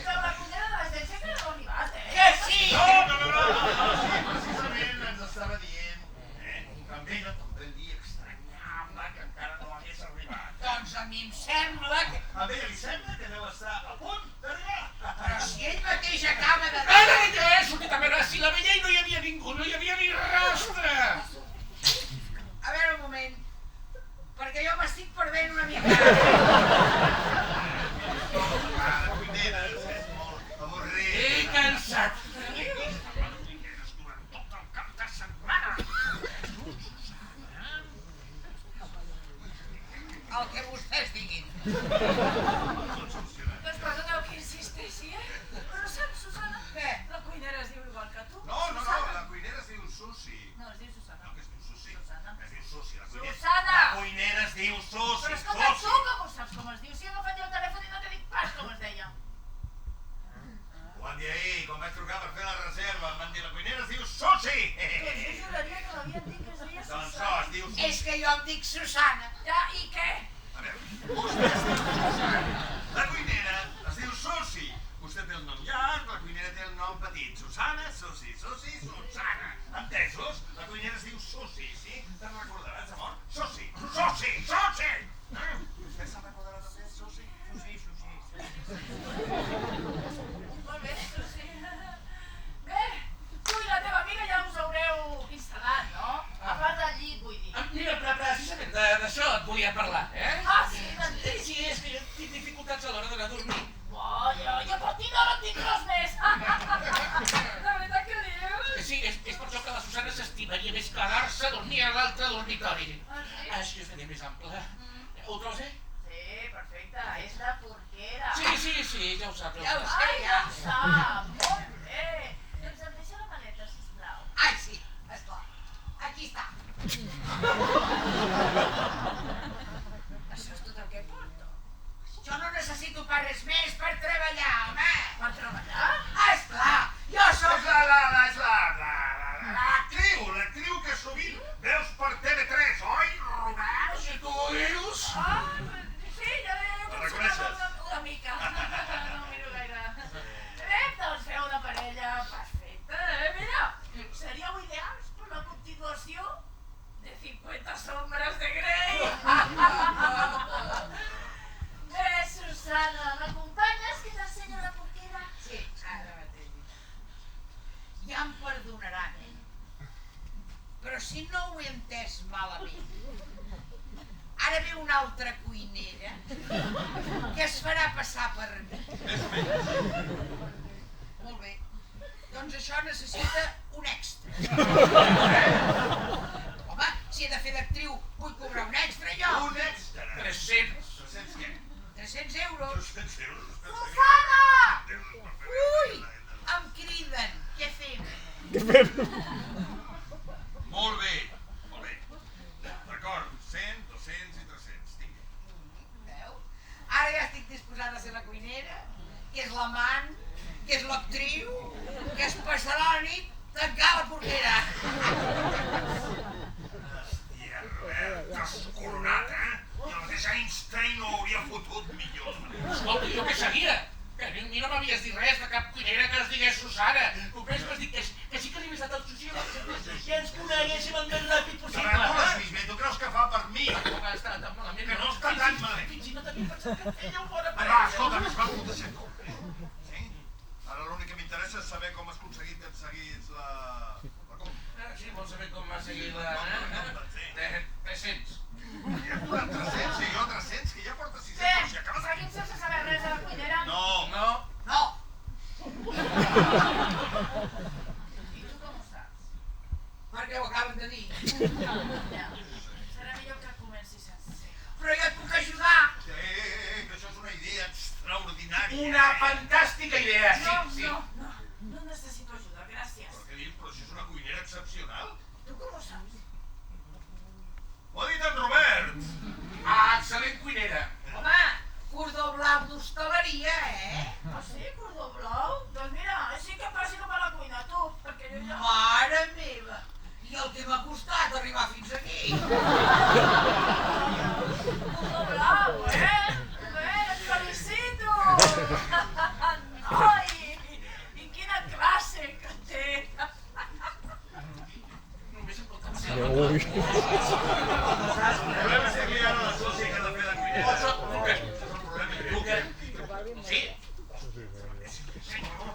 [SPEAKER 2] Però la cuinera de l'agència que no ha arribat,
[SPEAKER 4] Que sí!
[SPEAKER 1] Sí, precisament ens estava dient que amb ella també extranyava que encara no hagués arribat.
[SPEAKER 4] Doncs a mi em sembla que...
[SPEAKER 1] A ella li sembla que deu estar a punt d'arribar.
[SPEAKER 4] Però si ell mateix acaba de...
[SPEAKER 3] Ara que he sortit a veure si la veia i no hi havia ningú, no hi havia ni rastre!
[SPEAKER 4] A veure un moment, perquè jo m'estic perdent una mica.
[SPEAKER 1] La cuinera és molt avorrit.
[SPEAKER 3] He cansat.
[SPEAKER 1] Durant tot el cap de setmana.
[SPEAKER 4] El que vostès diguin.
[SPEAKER 2] Doncs perdoneu que insisteixi, Però saps, Susana?
[SPEAKER 4] Què?
[SPEAKER 2] La cuinera es diu igual que tu.
[SPEAKER 1] No,
[SPEAKER 2] Susana.
[SPEAKER 1] la cuinera es diu Susi.
[SPEAKER 2] No, es diu Susana.
[SPEAKER 1] No, que es diu Susi.
[SPEAKER 2] Susana.
[SPEAKER 1] Es diu Susi, la cuinera.
[SPEAKER 2] Susana!
[SPEAKER 1] La cuinera es diu Susi.
[SPEAKER 2] Però escolta, tu com ho saps com es diu? Si he agafat jo el telèfon i no t'he dit pas com es deia.
[SPEAKER 1] Ho van dir ahir, quan vaig trucar per fer la reserva, em van dir la cuinera es diu Susi.
[SPEAKER 2] Doncs jo juraria que l'havien dit que es deia
[SPEAKER 1] Doncs
[SPEAKER 2] Susana.
[SPEAKER 1] això, es diu Susi.
[SPEAKER 4] És que jo em dic Susana.
[SPEAKER 2] Ja, i què?
[SPEAKER 1] A veure, vostè es diu Susana. La cuinera es diu Susi. Vostè té el nom llarg, la cuinera té el nom petit. Susana, Susi, Susi, Susana. Entesos? La cuinera es diu Susi, sí? Te'n recordaràs, amor? Susi, Susi, Susi! Vostè se'n recordarà també, Susi?
[SPEAKER 4] Susi.
[SPEAKER 2] Molt bé, Susi. Bé, tu i la teva amiga ja us haureu instal·lat, no? A part del llit, vull dir.
[SPEAKER 3] Mira, precisament d'això et volia parlar,
[SPEAKER 2] Ah, sí?
[SPEAKER 3] Sí, és que tinc dificultats a l'hora d'anar a dormir.
[SPEAKER 2] Jo per ti no tinc res més. La veritat que dius?
[SPEAKER 3] Sí, és per això que la Susana s'estimaria més quedar-se a dormir a l'altre dormitori.
[SPEAKER 2] Ah, sí?
[SPEAKER 3] Així és més ample. Ho trobes,
[SPEAKER 2] Sí, perfecte. És la porquera.
[SPEAKER 3] Sí, ja ho sap.
[SPEAKER 4] Ja ho sé.
[SPEAKER 2] Ai, ja ho sap. Molt bé. Doncs em deixa la maleta, sisplau.
[SPEAKER 4] Ai, sí, esclar. Aquí està. Això és tot el que porto. Jo no necessito per res més per treballar, home.
[SPEAKER 2] Per treballar?
[SPEAKER 4] Esclar, jo sóc...
[SPEAKER 1] És l'actriu que sovint veus per TV3, oi, Robert?
[SPEAKER 3] Si tu ho dius...
[SPEAKER 2] Sí, ja veieu que em sonava una mica. No miro gaire. Bé, doncs feu una parella perfecta, Mira, seríeu ideals per la continuació de 50 sombres de Grey. Bé, Susana, m'acompanyes que t'ensenyo la porquera?
[SPEAKER 4] Sí, ara mateix. Ja em perdonaran, però si no ho he entès malament, ara ve una altra cuinera que es farà passar per mi.
[SPEAKER 1] Més o menys.
[SPEAKER 4] Molt bé, doncs això necessita un extra. Home, si he de fer d'actriu, vull cobrar un extra jo.
[SPEAKER 1] Un extra.
[SPEAKER 3] 300.
[SPEAKER 1] 300 què?
[SPEAKER 4] 300 euros.
[SPEAKER 1] 300 euros.
[SPEAKER 2] Susana!
[SPEAKER 4] Ui, em criden. Què fem?
[SPEAKER 1] Molt bé, molt bé. D'acord, 100, 200,
[SPEAKER 4] la cuinera, que és l'amant, que és l'actriu, que es passarà la nit tancant la porquera.
[SPEAKER 1] Hòstia, Robert, t'has coronat, I el mateix Einstein ho hauria fotut millor.
[SPEAKER 3] Escolta, jo què sabia? Que a mi no m'havies dit res de cap cuinera que es digués Susana. Comprens? M'has dit que sí que havia estat al sushi i ens coneguéssim el més ràpid possible.
[SPEAKER 1] Però tu l'has vist bé, tu creus que fa per mi?
[SPEAKER 3] No va estar tan malament.
[SPEAKER 1] Que no està tan malament.
[SPEAKER 3] Fins i tot havia pensat que et feia un bona
[SPEAKER 1] Va,
[SPEAKER 3] parella.
[SPEAKER 1] escolta, més val que ho deixem com. Sí? Ara l'únic que m'interessa és saber com has aconseguit que et seguis la compra.
[SPEAKER 3] Sí, vols saber com m'ha seguit la...
[SPEAKER 1] Sí.
[SPEAKER 3] 300.
[SPEAKER 1] Ja has posat 300 i jo 300, que ja porta 600.
[SPEAKER 2] Què?
[SPEAKER 1] Si acabes
[SPEAKER 2] Seguim sense saber res de la cuinera?
[SPEAKER 1] No.
[SPEAKER 3] No.
[SPEAKER 4] No!
[SPEAKER 2] I tu com ho saps?
[SPEAKER 4] Perquè ho acaben de dir.
[SPEAKER 2] Ja. Serà millor que comenci sense.
[SPEAKER 4] Però jo et puc ajudar.
[SPEAKER 1] Que això és una idea extraordinària.
[SPEAKER 3] Una fantàstica idea, sí.
[SPEAKER 2] No necessito ajuda, gràcies.
[SPEAKER 1] Però què dius? Però si és una cuinera excepcional.
[SPEAKER 2] Tu com ho saps?
[SPEAKER 1] Ho ha dit en Robert.
[SPEAKER 3] Excel·lent cuinera.
[SPEAKER 4] Home, cordó blau d'hostaleria,
[SPEAKER 2] Ah, sí? Cordó blau? Doncs mira, així que passi cap a la cuina, tu, perquè jo ja...
[SPEAKER 4] Mare meva! I el que m'ha costat arribar fins aquí.
[SPEAKER 2] Cordó blau, et felicito! Noi! I quina classe que té!
[SPEAKER 3] Només em pot
[SPEAKER 1] El problema és que li ha la sòcia que ha de fer de cuinera.
[SPEAKER 3] Això és el problema. Sí?
[SPEAKER 1] Sí, no, m'ho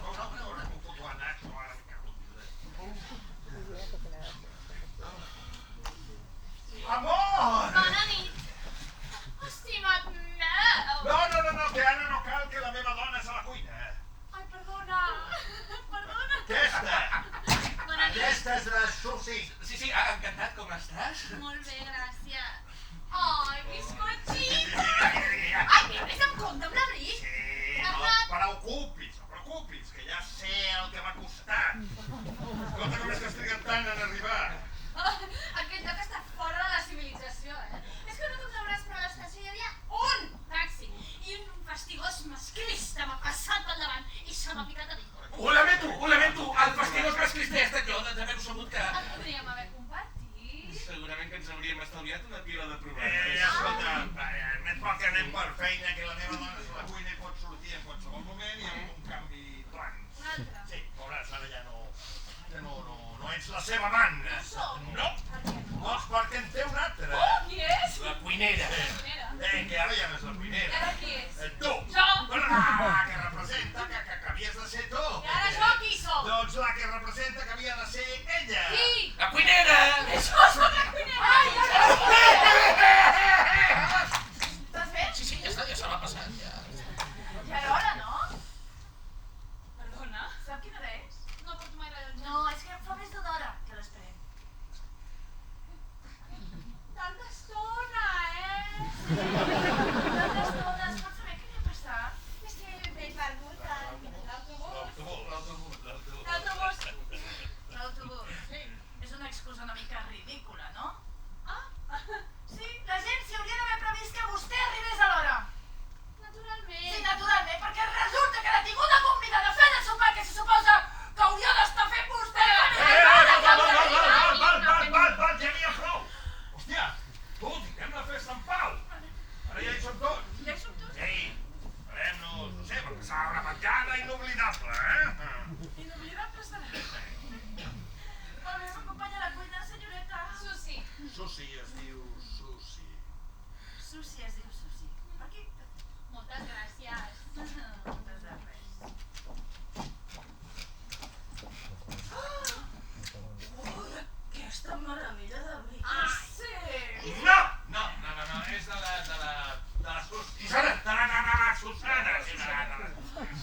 [SPEAKER 1] foto a Nacho, ara me cago en Déu. Amor!
[SPEAKER 5] Bona nit. Estimat meu.
[SPEAKER 1] No, que ara no cal que la meva dona és a la cuina.
[SPEAKER 5] Ai, perdona. Perdona.
[SPEAKER 1] Aquesta!
[SPEAKER 5] Bona nit.
[SPEAKER 1] Aquesta és la Susi.
[SPEAKER 3] Sí, encantat, com estàs?
[SPEAKER 5] Molt bé, gràcies. Ai, bizcochito.
[SPEAKER 1] Ai,
[SPEAKER 5] Ai, vés amb compte amb l'abric.
[SPEAKER 1] sí, no et preocupis, que ja sé el que m'ha costat. Escolta, com és que has trigat tant en arribar?
[SPEAKER 5] Aquest lloc està fora de la civilització, És que no t'ho sabràs, però a l'estació hi havia un taxi i un fastigós masclista m'ha passat pel davant i se m'ha picat a dir.
[SPEAKER 3] Ho lamento, el fastigós masclista he estat jo, d'haver-ho sabut que...
[SPEAKER 5] El podríem haver compartit.
[SPEAKER 3] Segurament que ens hauríem estalviat una pila de problemes.
[SPEAKER 1] Escolta, més val que anem per feina, que la meva dona és a la cuina i pot sortir en qualsevol moment i amb un canvi plans.
[SPEAKER 5] Un altre.
[SPEAKER 1] Sí, veuràs, ara ja no ets la seva amant.
[SPEAKER 5] No som.
[SPEAKER 1] No?
[SPEAKER 5] Per què no?
[SPEAKER 1] Doncs perquè en té un altre.
[SPEAKER 2] Qui és?
[SPEAKER 3] La cuinera.
[SPEAKER 5] Mira.
[SPEAKER 1] Que ara ja no és la
[SPEAKER 2] I
[SPEAKER 1] cuinera.
[SPEAKER 2] ara qui és?
[SPEAKER 1] Tu!
[SPEAKER 5] Jo.
[SPEAKER 1] Que representa que havies de ser tu.
[SPEAKER 5] I ara jo qui sóc?
[SPEAKER 1] Doncs la que representa que havia de ser ella.
[SPEAKER 5] Qui?
[SPEAKER 3] La cuinera!
[SPEAKER 5] Jo sóc la cuinera.
[SPEAKER 2] Ai, t'has fet?
[SPEAKER 3] Sí, ja està, ja se m'ha passat, ja.
[SPEAKER 2] Ja era hora, no?
[SPEAKER 5] Perdona?
[SPEAKER 2] Sap quina hora és?
[SPEAKER 5] No porto mai rellotge.
[SPEAKER 2] No, és que fa més d'una hora que l'esperem.
[SPEAKER 5] Tanta estona,
[SPEAKER 2] Tanta estona, es pot saber què li ha passat?
[SPEAKER 5] És que m'he perdut l'autobús.
[SPEAKER 2] L'autobús. L'autobús. Sí. És una excusa una mica ridícula, no?
[SPEAKER 5] Ah,
[SPEAKER 2] Sí, la gent s'hi hauria d'haver previst que vostè arribés a l'hora.
[SPEAKER 5] naturalment.
[SPEAKER 2] Sí, naturalment, perquè resulta que la tinguda convidada fent el sopar que se suposa que hauria d'estar fent vostè.
[SPEAKER 1] Val, ja n'hi ha prou. Hòstia, tu, tinguem la festa en pau. Ara ja hi som tots.
[SPEAKER 2] Ja hi som tots?
[SPEAKER 1] Sí, farem-nos, no sé, per passar una petjada inoblidable,
[SPEAKER 2] Inoblidable serà. Molt bé, m'acompanya a la cuina, senyoreta.
[SPEAKER 5] Susi.
[SPEAKER 1] Susi es diu Susi.
[SPEAKER 2] Susi es diu Susi. Per aquí?
[SPEAKER 5] Moltes gràcies.
[SPEAKER 2] Moltes de res. Ui, aquesta meravella d'abric. Sí!
[SPEAKER 1] No, és de la Susana. Susana.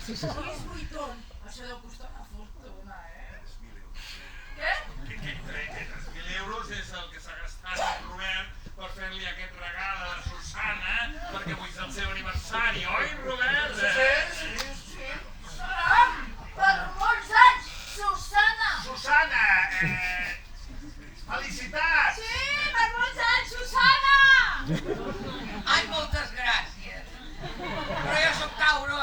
[SPEAKER 2] És buiton. Això deu costar una fortuna,
[SPEAKER 1] 3.000 euros.
[SPEAKER 2] Què?
[SPEAKER 1] Que 3.000 euros és el que s'ha gastat el Robert per fer-li aquest regal a la Susana perquè avui és el seu aniversari, oi, Robert?
[SPEAKER 3] Sí.
[SPEAKER 2] Caram! Per molts anys, Susana!
[SPEAKER 1] Susana, felicitats!
[SPEAKER 5] Sí, per molts anys, Susana!
[SPEAKER 4] Ai, moltes gràcies. Però jo sóc tauro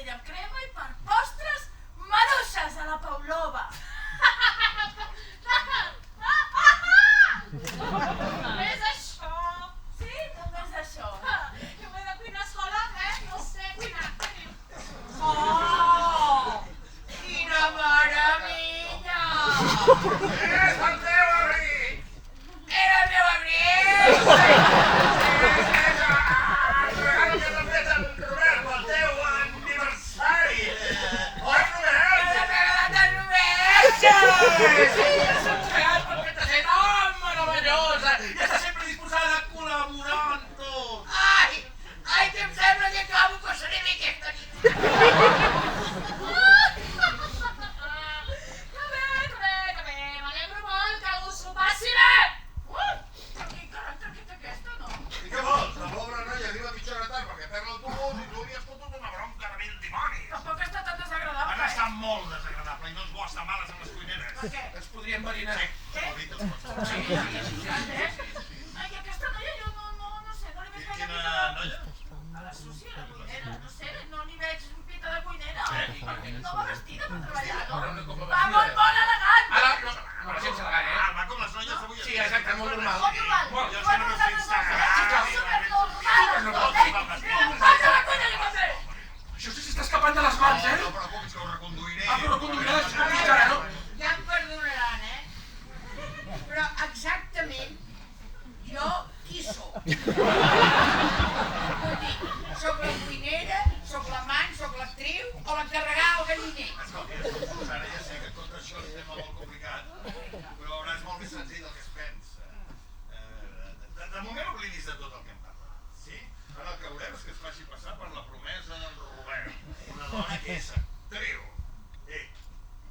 [SPEAKER 2] paella amb crema i per postres, maduixes a la Paulova.
[SPEAKER 5] És això.
[SPEAKER 2] Sí, també és això.
[SPEAKER 5] Jo m'he de cuinar sola, no sé cuinar.
[SPEAKER 4] Oh! Quina meravella!
[SPEAKER 1] Salteu, abric!
[SPEAKER 4] Era el meu abric!
[SPEAKER 1] El regal que t'ha fet en Robert pel teu aniversari! Oi, Robert?
[SPEAKER 4] Me l'ha regalat en Robert!
[SPEAKER 3] Sí, és un regal per aquesta gent tan meravellosa i està sempre disposada a col·laborar amb tot.
[SPEAKER 4] Ai, que em sembla que acabo passaré bé aquesta nit!
[SPEAKER 5] Que bé, m'alegro molt que us ho passi bé.
[SPEAKER 2] Quin caràcter que té aquesta, no?
[SPEAKER 1] I què vols? La pobra noia arriba mitja hora tard perquè perd l'autobús i tu li has fotut una bronca de mil dimonis.
[SPEAKER 2] Tampoc està tan
[SPEAKER 1] Han
[SPEAKER 2] desagradable.
[SPEAKER 1] estat molt desagradable i no és bo estar males amb les cuineres.
[SPEAKER 2] Per què?
[SPEAKER 3] Ens podria enverinar.
[SPEAKER 2] Què?
[SPEAKER 1] Ahorita els pots
[SPEAKER 3] Sí, sí, sí.
[SPEAKER 2] Ai, aquesta noia jo no sé, no li veig gaire
[SPEAKER 1] Quina
[SPEAKER 2] pinta de...
[SPEAKER 1] noia?
[SPEAKER 2] A la Susi, a la cuinera, no sé, no li veig pinta de cuinera.
[SPEAKER 3] Sí.
[SPEAKER 2] No va vestida per treballar,
[SPEAKER 3] Però no
[SPEAKER 2] no?
[SPEAKER 3] com a
[SPEAKER 2] Va molt elegant.
[SPEAKER 3] Ara, no, la gent s'elegant,
[SPEAKER 1] Ah, va com les noies d'avui.
[SPEAKER 3] Sí, exacte, molt normal.
[SPEAKER 2] Molt normal.
[SPEAKER 1] Jo és que no m'ho sé
[SPEAKER 2] Vaig a la cuina i m'ho sé.
[SPEAKER 3] Això sí s'està escapant de les mans,
[SPEAKER 1] No preocupis que ho reconduiré.
[SPEAKER 3] Ah, però reconduiràs, com fins ara, no?
[SPEAKER 4] Ja em perdonaran, Però exactament jo qui sóc? Vull dir, sóc la cuinera, sóc l'amant, sóc l'actriu o l'encarregada al galliner?
[SPEAKER 1] Escolti, Susana, ja sé que tot això és un tema molt complicat, però ara és molt més senzill del que es pensa. De moment oblidis de tot el que hem parlat, sí? Ara el que veurem és que es faci passar per la promesa d'en Robert, una dona que és actriu, que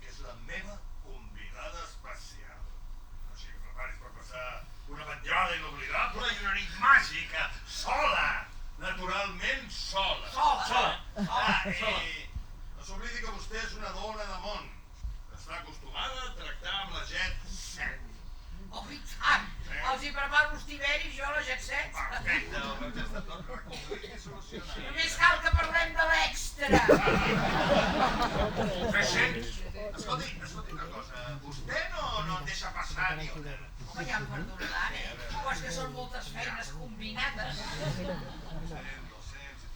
[SPEAKER 1] és la meva convidada especial. O sigui, preparis per passar una vetllada inoblidable i una nit màgica, sola, naturalment sola.
[SPEAKER 4] Sola.
[SPEAKER 1] No s'oblidi que vostè és una dona de món, que està acostumada a tractar amb la gent set.
[SPEAKER 4] Oh, i tant! Els hi preparo els tiberis, jo la jet set.
[SPEAKER 1] Perfecte, ho vam ja estar tot reconduït i solucionat.
[SPEAKER 4] Només cal que parlem de l'extra.
[SPEAKER 3] 300.
[SPEAKER 1] Escolti una cosa, vostè no en deixa passar ni una.
[SPEAKER 4] Home, ja em perdonaran, Però és que són moltes feines combinades.
[SPEAKER 1] 200 i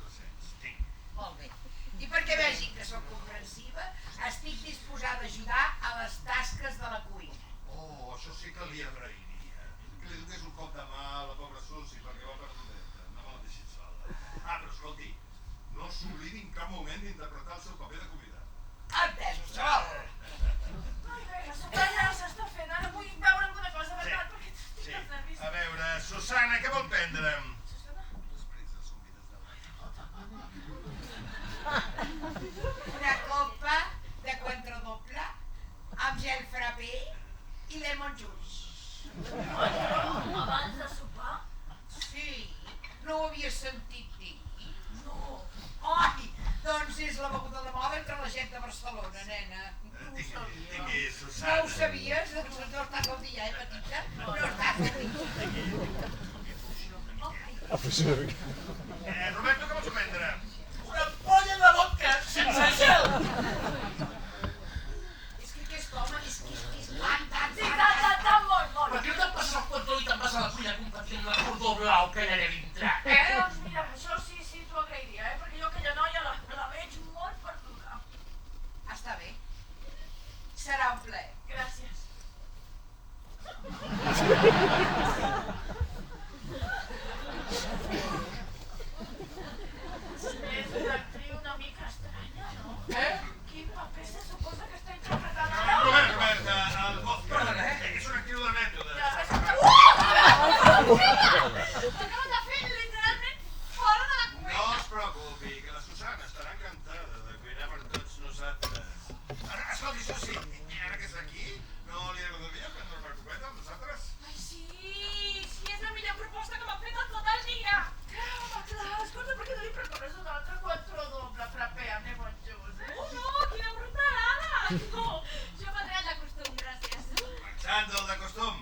[SPEAKER 1] 300, tinc.
[SPEAKER 4] Molt bé. I perquè vegin que sóc comprensiva, estic disposada a ajudar a les tasques de la cuina.
[SPEAKER 1] Oh, això sí que li agrairia. Que li donés un cop de mà a la pobra Susi perquè va perdudeta. No me la deixin sola. Però escolti, no s'oblidi en cap moment d'interpretar el seu paper de convidat.
[SPEAKER 4] Entesos, sol!
[SPEAKER 2] Ai, bé, la sopa ja s'està fent. Ara vull veure alguna cosa, veritat, perquè estic als nervis.
[SPEAKER 1] A veure, Susana, què vol prendre?
[SPEAKER 2] Susana?
[SPEAKER 1] Les brises humides de l'aigua.
[SPEAKER 4] Una copa de contradoble amb gel frappé i lemon juice.
[SPEAKER 2] Abans de sopar?
[SPEAKER 4] Sí, no ho havia sentit dir.
[SPEAKER 2] No.
[SPEAKER 4] Ai, doncs és la beguda de moda entre la gent de Barcelona, nena.
[SPEAKER 1] Tingui,
[SPEAKER 4] No
[SPEAKER 1] Susana.
[SPEAKER 4] ho sabies? Doncs no estàs al dia, petita? No estàs al dia.
[SPEAKER 1] Roberto, què vols prendre?
[SPEAKER 3] Una polla de vodka sense gel.
[SPEAKER 4] És que aquest home és tant.
[SPEAKER 2] Sí, tant, molt.
[SPEAKER 3] Per què no te'n passes el control i te'n vas a la cuina compartint la cordó blau que allà deve entrar,
[SPEAKER 2] Doncs mira, això sí t'ho agrairia, perquè jo aquella noia la veig molt perduda.
[SPEAKER 4] Està bé. Serà un plaer.
[SPEAKER 2] Gràcies. És una actriu una mica estranya, no? Quin paper se suposa que està interpretant ara?
[SPEAKER 1] Robert, el vodka.
[SPEAKER 3] Perdona,
[SPEAKER 1] És una actriu de mètode.
[SPEAKER 5] T'acabes de fer literalment fora de la cuina.
[SPEAKER 1] No es preocupi, que la Susana estarà encantada de cuinar per tots nosaltres. Escolti, Susi, ara que és aquí, no li agradaria prendre una copeta amb nosaltres?
[SPEAKER 5] Ai, sí, és la millor proposta que m'ha fet en tot el dia.
[SPEAKER 2] Clar, escolta, per què no li prepares un altre quattrodoble frappé amb lemon juice,
[SPEAKER 5] No, quina brutalada. No, jo prendré el de costum, gràcies.
[SPEAKER 1] Marxant del de costum.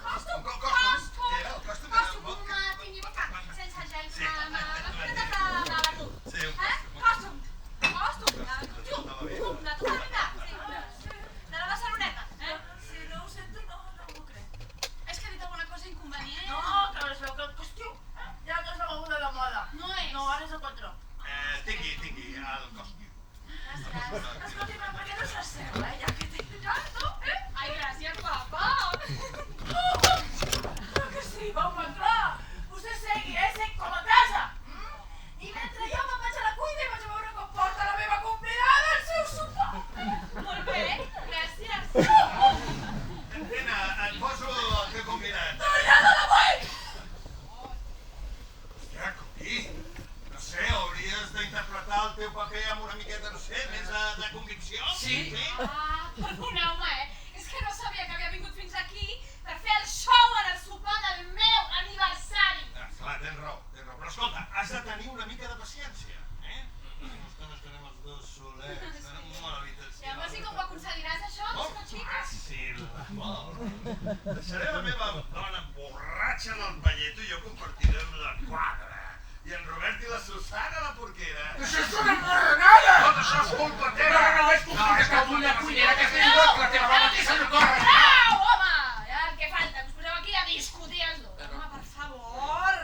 [SPEAKER 5] Costum,
[SPEAKER 1] Costum. Què era el costum?
[SPEAKER 5] costum, tinc vodka, sense gel,
[SPEAKER 1] Sí. seu paper amb una miqueta, no sé, més de convicció?
[SPEAKER 3] Sí.
[SPEAKER 5] Ah, perdoneu-me, és que no sabia que havia vingut fins aquí per fer el show en el sopar del meu aniversari.
[SPEAKER 1] Clar, tens raó. Però escolta, has de tenir una mica de paciència, eh? Nos estarem els dos solets, en una habitació.
[SPEAKER 5] Llavors, i com ho aconseguiràs, això,
[SPEAKER 1] Molt
[SPEAKER 5] Conxites?
[SPEAKER 1] fàcil, molt. Deixaré la meva dona borratxa en el palleto i jo compartirem la quadra. I en Robert i la Susana a la porquera.
[SPEAKER 3] Això és una marranada!
[SPEAKER 1] Tot això és culpa teva!
[SPEAKER 3] No, és culpa que està una cuinera que està igual, la teva dona mateixa no corre.
[SPEAKER 5] Prou, home! Ja el que falta, us poseu aquí a discutir els dos. Home, per favor!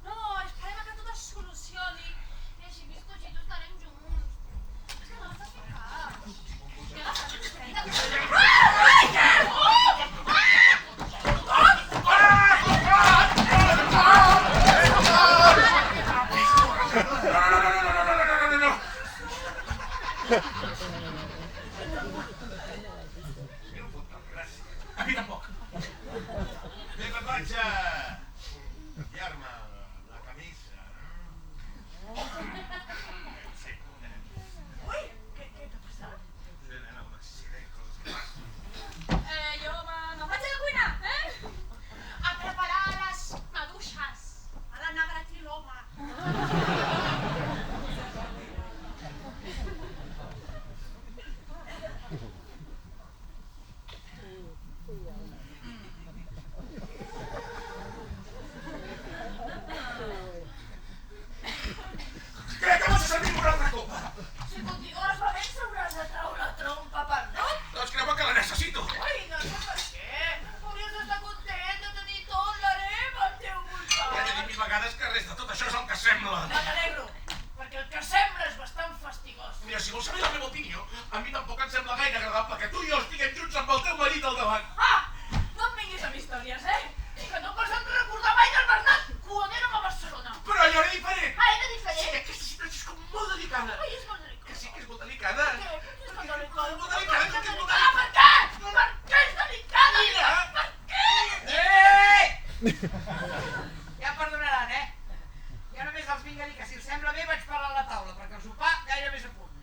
[SPEAKER 5] No, esperem a que tot es solucioni. I així, bizcochito, estarem junts. És que no l'estàs ficant. Ja l'estàs ficant. Ai, què?
[SPEAKER 3] A mi tampoc.
[SPEAKER 1] Bé, me'n vaig a enviar-me la camisa. Sí.
[SPEAKER 2] Ui, què t'ha passat?
[SPEAKER 1] Sí, nena, un accident, coses que passen.
[SPEAKER 5] Jo me'n vaig a la cuina, a preparar les maduixes a la Navratilova.
[SPEAKER 3] Crec que vas a servir una altra copa.
[SPEAKER 2] Si continues bevent s'hauràs de treure la trompa per tot.
[SPEAKER 3] Doncs creuen que la necessito.
[SPEAKER 2] Ai, no sé per què. Hauries d'estar content de tenir tot l'herem al teu
[SPEAKER 3] Ja t'he dit
[SPEAKER 2] voltant.
[SPEAKER 3] 1000 vegades que res de tot això és el que sembla.
[SPEAKER 2] Me n'alegro, perquè el que sembla és bastant fastigós.
[SPEAKER 3] Mira, si vols saber la meva opinió, a mi tampoc em sembla gaire agradable que tu i jo estiguem junts amb el teu marit al davant.
[SPEAKER 2] Ah, no em vinguis amb històries, que no pots recordar mai del Bernat quan érem a Barcelona.
[SPEAKER 3] Però allò era diferent.
[SPEAKER 2] Ah, era
[SPEAKER 3] Sí,
[SPEAKER 2] diferent.
[SPEAKER 3] aquesta situació és com molt delicada.
[SPEAKER 2] Ai, és molt
[SPEAKER 3] Que
[SPEAKER 2] delicada.
[SPEAKER 3] sí que és molt delicada.
[SPEAKER 2] Per què? Per què és molt delicada?
[SPEAKER 3] Molt delicada, com que és molt
[SPEAKER 2] Ah, per què? Per què és delicada?
[SPEAKER 3] Mira.
[SPEAKER 2] Per què?
[SPEAKER 4] Ja perdonaran, Jo només els vinc a dir que si els sembla bé vaig parar a la taula, perquè el sopar gairebé és a punt.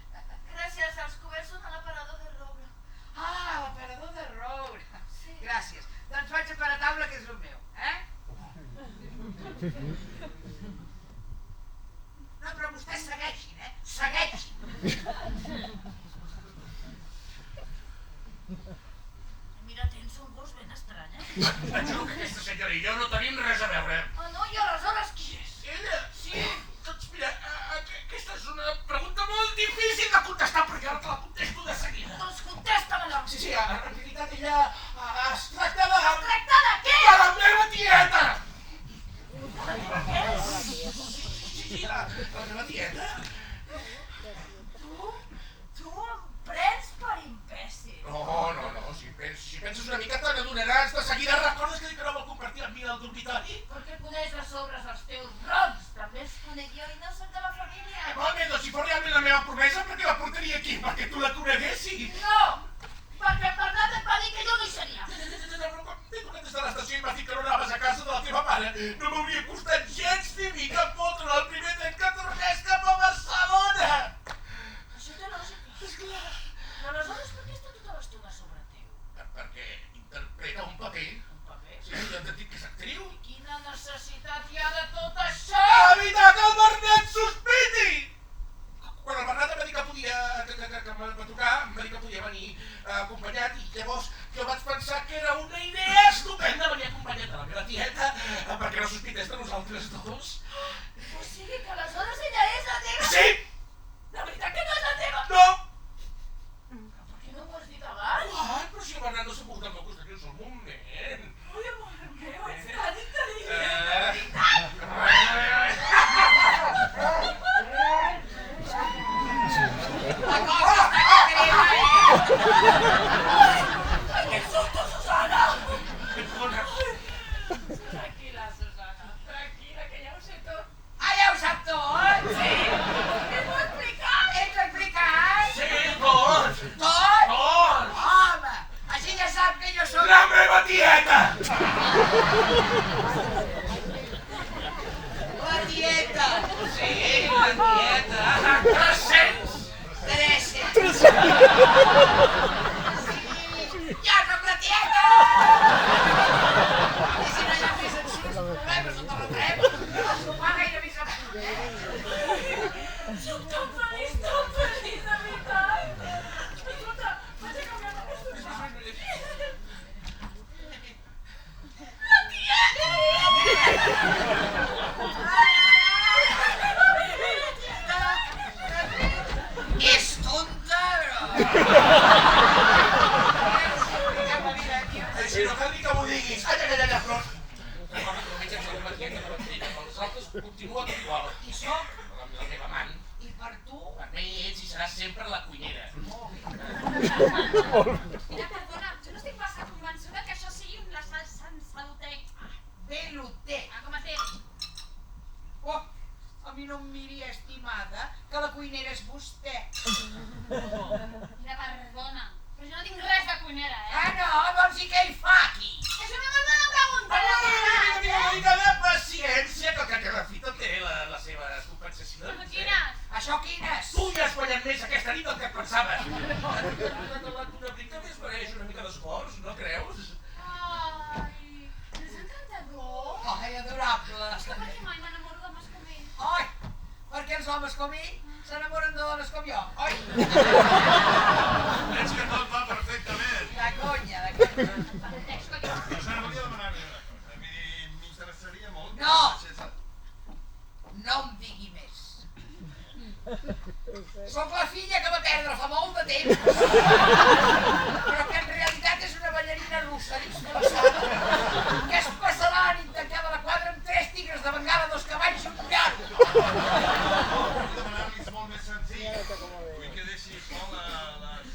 [SPEAKER 2] Gràcies, els coberts són a l'aparador de roure.
[SPEAKER 4] Ah, l'aparador de roure.
[SPEAKER 2] Sí.
[SPEAKER 4] Gràcies. Doncs vaig a parar a taula, que és el meu, No, però vostès segueixin, Segueixin.
[SPEAKER 2] Mira, tens un gust ben estrany,
[SPEAKER 3] Et juro que aquesta senyora i jo no tenim res a veure.
[SPEAKER 2] Ah, no? I aleshores qui és?
[SPEAKER 3] Ella?
[SPEAKER 2] Sí.
[SPEAKER 3] Doncs mira, aquesta és una pregunta molt difícil de contestar perquè ara te la contesto de seguida.
[SPEAKER 2] Doncs contesta-me-la.
[SPEAKER 3] Sí, en realitat ella es tracta de...
[SPEAKER 2] Es tracta de què?
[SPEAKER 3] De la meva tieta!
[SPEAKER 2] Què?
[SPEAKER 3] Sí, la meva tieta.
[SPEAKER 2] Tu em prens per imbècil.
[SPEAKER 3] No, si penses una mica te n'adonaràs de seguida. Recordes que dic que no vol compartir amb mi el dormitori?
[SPEAKER 2] Perquè coneix de sobres els teus rons. També els conec jo i no soc de la família.
[SPEAKER 3] Molt bé, doncs si fos realment la meva promesa, per què la portaria aquí? Perquè tu la coneguessis?
[SPEAKER 2] No, perquè en Bernat et va dir que jo no hi seria.
[SPEAKER 3] Però quan m'he tornat des de l'estació i m'ha dit que no anaves a casa de la teva mare, no m'hauria costat gens ni mica fotre el primer tren que tornés cap a Barcelona!
[SPEAKER 2] Això té lògica.
[SPEAKER 3] Esclar.
[SPEAKER 2] I aleshores per què està tota l'estona sobre teu?
[SPEAKER 3] Perquè interpreta un paper.
[SPEAKER 2] Un paper?
[SPEAKER 3] Sí, ja t'he dit que és actriu.
[SPEAKER 2] Quina necessitat hi ha de tot això?
[SPEAKER 3] Evitar que el Bernat sospiti! Quan el Bernat em va dir que podia, que em va trucar, em va dir que podia venir acompanyat i llavors jo vaig pensar que era una idea estupenda venir acompanyat de la meva tieta perquè no sospités de nosaltres dos.
[SPEAKER 2] O sigui que aleshores ella és la teva?
[SPEAKER 3] Sí!
[SPEAKER 2] De veritat que no és la teva?
[SPEAKER 3] No!
[SPEAKER 2] Per què no m'ho has dit abans?
[SPEAKER 3] Ai, però si el Bernat no s'ha mogut al meu costat ni un sol moment.
[SPEAKER 2] Ui, amor meu, ets tan intel·ligent.
[SPEAKER 4] La cosa està que crema,
[SPEAKER 2] Ai, que susto, Susana!
[SPEAKER 3] Perdona.
[SPEAKER 2] Tranquil·la, Susana, tranquil·la, que ja ho sé tot.
[SPEAKER 4] Ah, ja ho sap tot?
[SPEAKER 2] Sí? Què t'ho he explicat?
[SPEAKER 4] Ets explicat?
[SPEAKER 3] Sí, tot!
[SPEAKER 4] Tot?
[SPEAKER 3] Tot!
[SPEAKER 4] Home, així ja sap que jo sóc...
[SPEAKER 3] La meva tieta!
[SPEAKER 4] La tieta.
[SPEAKER 3] Sí, la tieta! Que
[SPEAKER 4] Ja som la tieta! I si no hi ha més ensurts, problemes no te'l retrem. El sopar gairebé s'ha pogut.
[SPEAKER 2] Soc tan feliç, de veritat. Escolta, vaig a canviar la costume. La tieta!
[SPEAKER 4] És tonta, però...
[SPEAKER 3] Si no cal ni que m'ho diguis. Ai, però... Recorda que només ets la tieta de la Trina, per els altres continua tot igual.
[SPEAKER 4] I soc?
[SPEAKER 3] La meva amant.
[SPEAKER 4] I per tu?
[SPEAKER 3] Per mi ets i seràs sempre la cuinera.
[SPEAKER 5] Mira, perdona, jo no estic massa convençuda que això sigui una salsa en saluter.
[SPEAKER 4] Veluter.
[SPEAKER 5] Ah, com es diu?
[SPEAKER 4] Oh, a mi no em miri, estimada, que la cuinera és vostè.
[SPEAKER 5] Mira, perdona, però jo no tinc res de cuinera,
[SPEAKER 4] Ah, no? Doncs i què hi fa aquí?
[SPEAKER 5] És una molt bona pregunta, la
[SPEAKER 3] Una mica de paciència, que el que la fita té les seves compensacions.
[SPEAKER 5] Quines?
[SPEAKER 4] Això quines?
[SPEAKER 3] Tu ja has guanyat més aquesta nit del que et pensaves. Una brinca més mereix una mica d'esforç, no creus?
[SPEAKER 5] Ai, és encantador.
[SPEAKER 4] Ai, adorable.
[SPEAKER 5] És que per què mai m'enamoro d'homes com ell?
[SPEAKER 4] Ai, perquè els homes com ell s'enamoren de dones com jo, oi?
[SPEAKER 1] És que tot va perfectament.
[SPEAKER 4] De conya, de conya.
[SPEAKER 5] Pateix, coi.
[SPEAKER 1] Jo se volia demanar-li una cosa. M'interessaria molt...
[SPEAKER 4] No! No em digui més. Soc la filla que va perdre fa molt de temps. Però que en realitat és una ballarina russa disfressada que es passa la nit tancada a la quadra amb 3 tigres de bengala, 2 cavalls i un llarg.
[SPEAKER 1] Vull demanar-li és molt més senzill. Vull que deixi sol la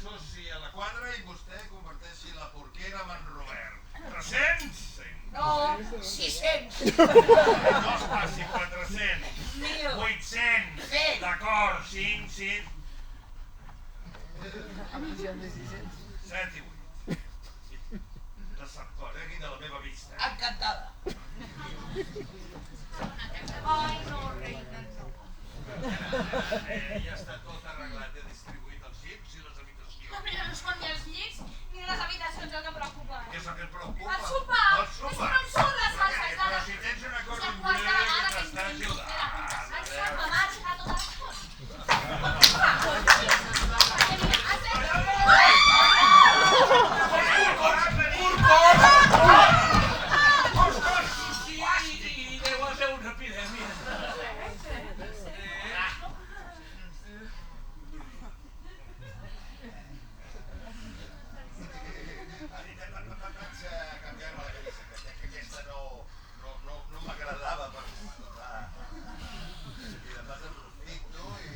[SPEAKER 1] Susi a la quadra i vostè converteixi la porquera en en Robert. 300?
[SPEAKER 4] No, 600.
[SPEAKER 1] No es passi 400.
[SPEAKER 4] 1.000.
[SPEAKER 1] 800.
[SPEAKER 4] Sí.
[SPEAKER 1] D'acord, 5, 7 i 8. Desaparegui de la meva vista.
[SPEAKER 4] Encantada.
[SPEAKER 5] Ai, no, reina, no.
[SPEAKER 1] Ja està tot arreglat. He distribuït els llits i les habitacions.
[SPEAKER 5] No, mira, no són ni els llits ni les habitacions el que em preocupa.
[SPEAKER 1] Què és el que et preocupa?
[SPEAKER 5] El sopar!
[SPEAKER 1] El
[SPEAKER 5] És que
[SPEAKER 1] sopar.
[SPEAKER 5] no em surt les salses,
[SPEAKER 1] Però
[SPEAKER 5] ara.
[SPEAKER 1] si tens una cosa
[SPEAKER 5] És que
[SPEAKER 1] amb
[SPEAKER 5] qualsevol vegada
[SPEAKER 1] que
[SPEAKER 5] que
[SPEAKER 1] t'està
[SPEAKER 5] em
[SPEAKER 1] ajudant.
[SPEAKER 5] el sap me marxa totes les coses.
[SPEAKER 3] Sí, deu haver una epidèmia.
[SPEAKER 1] Vaig canviar-me la camisa, que aquesta no m'agradava per estar. I de pas aprofito i...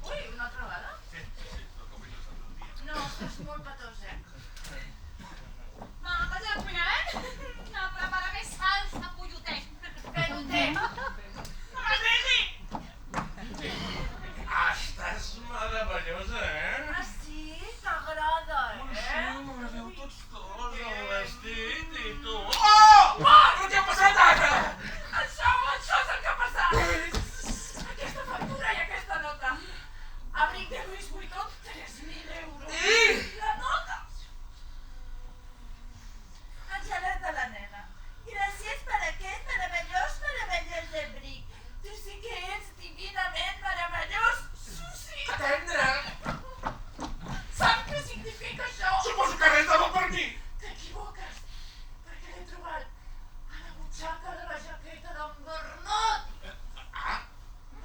[SPEAKER 2] Ui, una altra vegada?
[SPEAKER 1] Sí, però com no s'ha del dia.
[SPEAKER 2] No, estàs molt patós,
[SPEAKER 5] Va, vaig a la cuina, No, prepara més salsa, pollotet.
[SPEAKER 2] Peloter!
[SPEAKER 5] No me'ls digui!
[SPEAKER 3] Estàs meravellosa,
[SPEAKER 2] Ah, sí? T'agrada,
[SPEAKER 3] M'agradeu tots dos, el vestit i tu. Oh! No t'hi ha passat ara!
[SPEAKER 2] Això és el que ha passat! Aquesta factura i aquesta nota. Abric de Louis Vuitton, 3.000 euros.
[SPEAKER 3] I?
[SPEAKER 2] La nota! El gelat de la nena. Gràcies per aquest meravellós de bric. Tu sí que ets divinament meravellós, Susi!
[SPEAKER 3] Tendre!
[SPEAKER 2] Saps què significa això?
[SPEAKER 3] Suposo que res de bo per mi!
[SPEAKER 2] T'equivoques, perquè l'he trobat a la butxaca de la jaqueta d'en Bernat.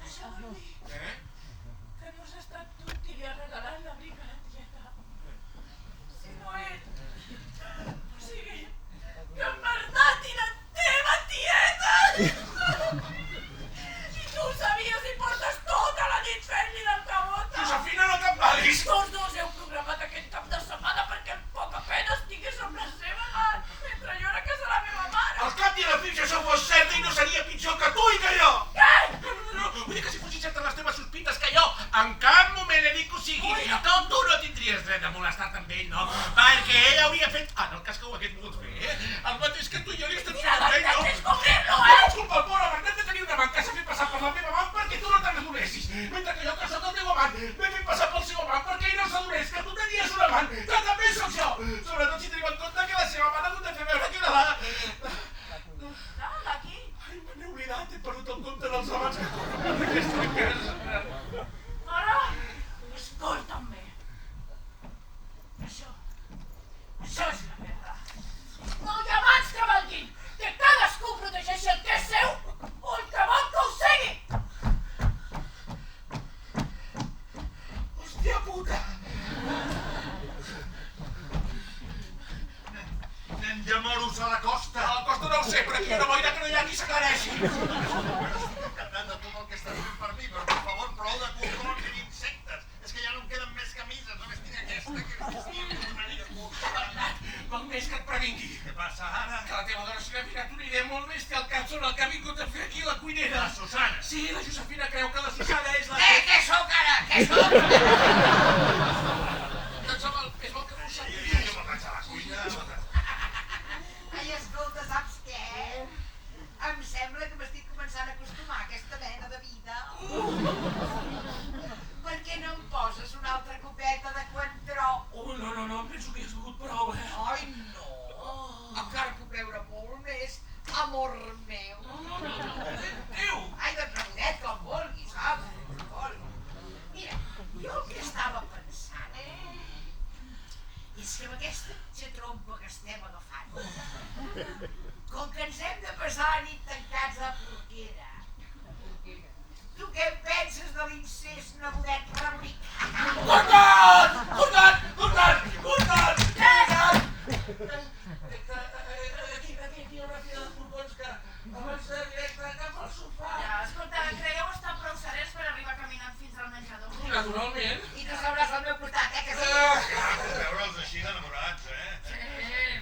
[SPEAKER 2] Això vol dir que no has estat tu qui li ha regalat l'abric a la tieta. Si no ell. O sigui, que en Bernat i la teva tieta! I tu ho sabies i portes tota la nit fent-li d'alcavota!
[SPEAKER 3] Josefina, no t'embalis!
[SPEAKER 2] Tots dos heu programat aquest cap de setmana perquè en poca pena estigués amb la seva mare, mentre jo era a casa de la meva mare.
[SPEAKER 3] Al cap i a la fi, si això fos cert, ell no seria pitjor que tu i que jo!
[SPEAKER 2] Què?
[SPEAKER 3] No, vull dir que si fossin certes les teves sospites que jo en cap moment he dit que ho sigui, tu no tindries tindries dret a molestar-te amb ell, no? Perquè ell hauria fet, en el cas que ho hagués volgut fer, el mateix que tu i jo li estem fent amb ell, no?
[SPEAKER 2] Descobrir-lo,
[SPEAKER 3] No és culpa el pobre Bernat de tenir un amant que s'ha fet passar per la meva amant perquè tu no te'n adonessis, mentre que jo, que soc el teu amant, m'he fet passar pel seu amant perquè ell no s'adonés que tu tenies un amant, que també sóc jo! Sobretot si tenim en compte que la seva amant ha hagut de fer veure que era
[SPEAKER 2] Aquí.
[SPEAKER 3] Ai, me n'he oblidat, he perdut el compte dels amants que corren per aquesta casa.
[SPEAKER 2] Ara, escolta'm bé. Això és la merda. No hi ha amants que valguin, que cadascú protegeixi el que és seu o el que vol que ho sigui.
[SPEAKER 3] Hòstia puta!
[SPEAKER 1] Anem ja moros a la costa.
[SPEAKER 3] A la costa no ho sé, però aquí hi ha una boira que no hi ha qui s'aclareixi.
[SPEAKER 1] Estic encantat de tot el que estàs fent per mi, però per favor, prou de controls i d'insectes. És que ja no em queden més camises, només tinc aquesta que estic una mica curta.
[SPEAKER 3] Val més que et previngui.
[SPEAKER 1] Què passa ara?
[SPEAKER 3] Que la teva dona s'hi ha ficat una idea molt més que el cap sobre el que ha vingut a fer aquí la cuinera.
[SPEAKER 1] La Susana.
[SPEAKER 3] Sí, la Josefina creu que la Susana és la...
[SPEAKER 4] Què sóc ara? Què sóc?
[SPEAKER 3] Doncs home, és bo que no ho
[SPEAKER 1] Jo
[SPEAKER 3] sapies.
[SPEAKER 1] me'n vaig a la cuina.
[SPEAKER 4] Ai, escolta, saps què? Em sembla que m'estic començant a acostumar a aquesta mena de vida. Per què no em poses una altra copeta de Coentró?
[SPEAKER 3] No, penso que hi has begut prou,
[SPEAKER 4] Ai, no. Encara puc beure molt més, amor meu.
[SPEAKER 3] Déu!
[SPEAKER 4] Ai, doncs Ramonet, com vulguis, home, com vulguis. Mira, jo el que estava pensant, és que amb aquesta xatrompa que estem agafant, com que ens hem de passar la nit tancats a la porquera, tu què en penses de l'incest nebodet rebonic?
[SPEAKER 3] Cortat! Aquí hi ha una fila de furgons que avança directe cap al sofà.
[SPEAKER 2] Ja, escolta, creieu estar prou serens per arribar caminant fins al menjador?
[SPEAKER 3] Naturalment.
[SPEAKER 4] I tu sabràs al meu costat, que sí?
[SPEAKER 1] Veure'ls així d'enamorats,
[SPEAKER 2] Sí,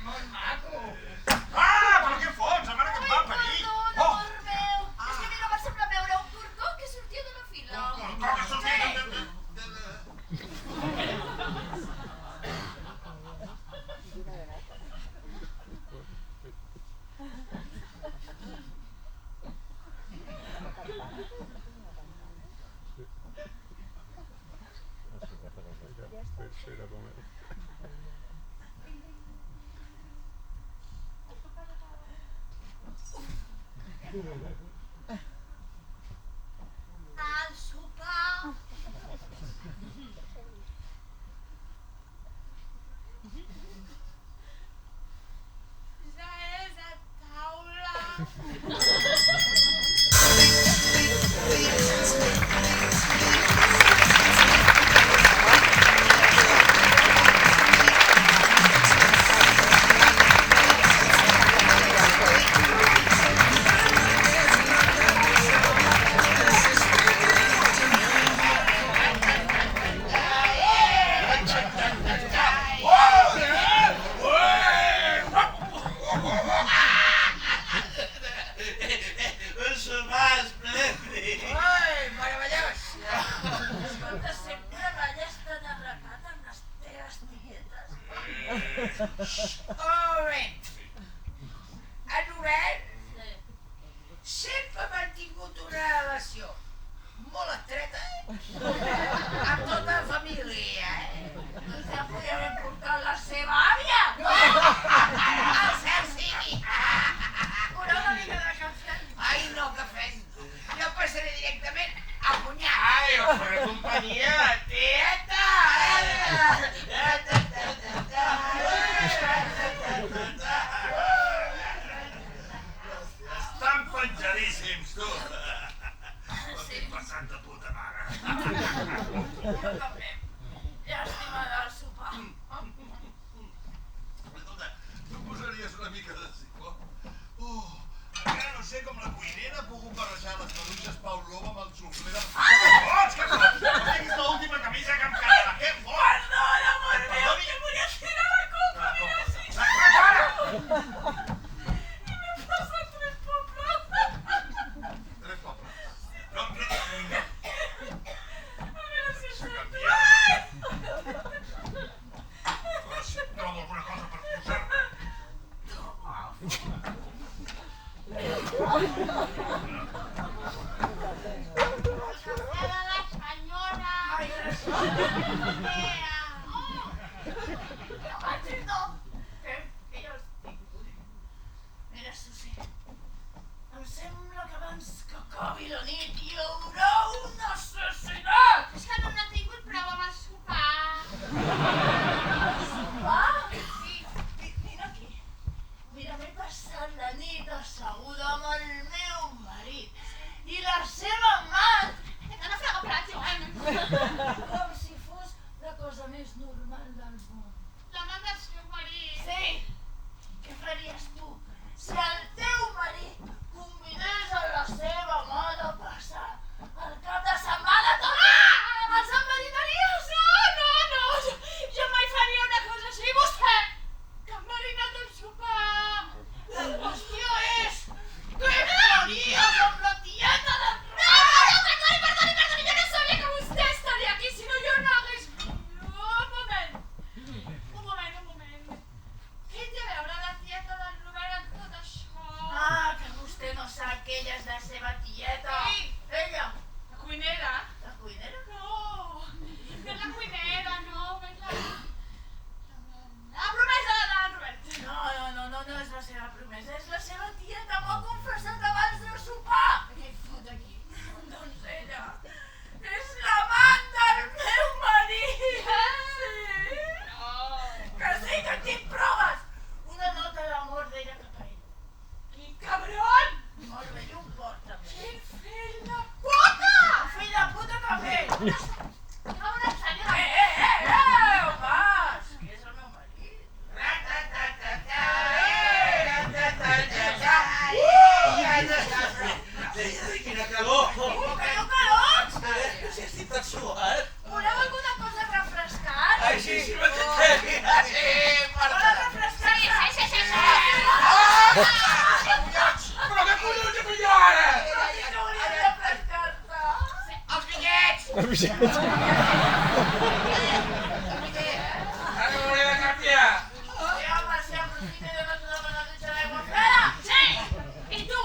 [SPEAKER 2] molt maco.
[SPEAKER 1] Però què fots? A mare que em va parir.
[SPEAKER 5] Perdona, amor meu. És que a mi no va semblar veure un porcó que sortia d'una fila.
[SPEAKER 1] Com que sortia de...
[SPEAKER 5] Al sopar. Ja és a taula.
[SPEAKER 3] Un sopar esplèndid.
[SPEAKER 4] Ai, meravellós.
[SPEAKER 2] Escolta, sempre balles tan arrecat amb les teves tietes.
[SPEAKER 4] Un moment. En Obert sempre ha mantingut una relació molt estreta amb tota la família,
[SPEAKER 2] No ja podria haver portat la seva àvia.
[SPEAKER 4] El cel sigui.
[SPEAKER 2] Una mica de cafè.
[SPEAKER 4] Ai, no, que fem. Jo passaré directament a cunyar.
[SPEAKER 3] Ai, us faré companyia, tieta!
[SPEAKER 1] Estan penjadíssims, tu. Ho estic passant de puta mare.
[SPEAKER 2] Jo també. Llàstima del sopar.
[SPEAKER 1] Escolta, tu posaries una mica de cicló? Encara no sé com la cuinera ha pogut barrejar les maduixes Pavlova amb el xufler de... Què fots? Què fots? No tinguis l'última camisa que em quedarà. Què fots?
[SPEAKER 2] Perdona, amor meu,
[SPEAKER 1] Perdoni.
[SPEAKER 2] que volia tirar la culpa. Mira, sí.
[SPEAKER 1] Para!
[SPEAKER 2] I m'he passat 3 pobles.
[SPEAKER 1] 3 pobles. No em quedis...
[SPEAKER 2] A veure si
[SPEAKER 1] S'ha
[SPEAKER 2] això...
[SPEAKER 1] canviat.
[SPEAKER 2] No marxis, no. Que jo estic morint. Mira, Susi, em sembla que abans que acabi la nit hi haurà un assassinat.
[SPEAKER 5] És que no n'ha tingut prou amb el sopar.
[SPEAKER 2] Sopar? Sí. Vine aquí. Mira, m'he passat la nit asseguda amb el meu marit i la seva amant.
[SPEAKER 5] Que no frega plats, Joan.
[SPEAKER 2] Com si fos la cosa més normal del món.
[SPEAKER 5] L'amant del seu marit.
[SPEAKER 2] Sí. Què faries tu si el teu marit convidés a la seva amant a passar el cap de setmana tot? Els enverinaries?
[SPEAKER 5] No, jo mai faria una cosa així. Vostè, que ha marinat el sopar.
[SPEAKER 2] La qüestió és què faries amb la tieta de
[SPEAKER 5] Perdoni, jo no sabia que vostè estaria aquí, si no jo no hagués... Un moment. Què té a veure la tieta del Robert amb tot això?
[SPEAKER 2] que vostè no sap que ella és la seva tieta.
[SPEAKER 5] Sí.
[SPEAKER 2] Ella,
[SPEAKER 5] La cuinera?
[SPEAKER 2] la cuinera.
[SPEAKER 5] No és la cuinera, no, és la promesa del Robert.
[SPEAKER 2] No és la seva promesa, és la seva tieta, m'ho ha confessat abans de sopar.
[SPEAKER 5] Què hi fot aquí?
[SPEAKER 2] Doncs ella és l'amant del meu marit. Sí. Que sí, que tinc proves. Una nota d'amor d'ella cap a ell.
[SPEAKER 5] Quin cabron!
[SPEAKER 2] Molt bé, i un port també.
[SPEAKER 5] Quin fill de puta!
[SPEAKER 2] Un fill de puta també.
[SPEAKER 5] Cabron, senyora!
[SPEAKER 2] Home, que és el meu marit.
[SPEAKER 3] Quina calor!
[SPEAKER 2] Que no calor!
[SPEAKER 3] Si estic tot suat!
[SPEAKER 2] Voleu alguna cosa refrescant?
[SPEAKER 3] Ai, sí,
[SPEAKER 2] Volen refrescar?
[SPEAKER 5] Sí.
[SPEAKER 3] Però què collons he fet jo ara?
[SPEAKER 2] No volia refrescar-te.
[SPEAKER 4] Els bitllets!
[SPEAKER 3] Ara m'hauré de canviar.
[SPEAKER 2] Sí, home, si aprofita de no trobar la dutxa d'aigua freda.
[SPEAKER 5] Sí! I tu?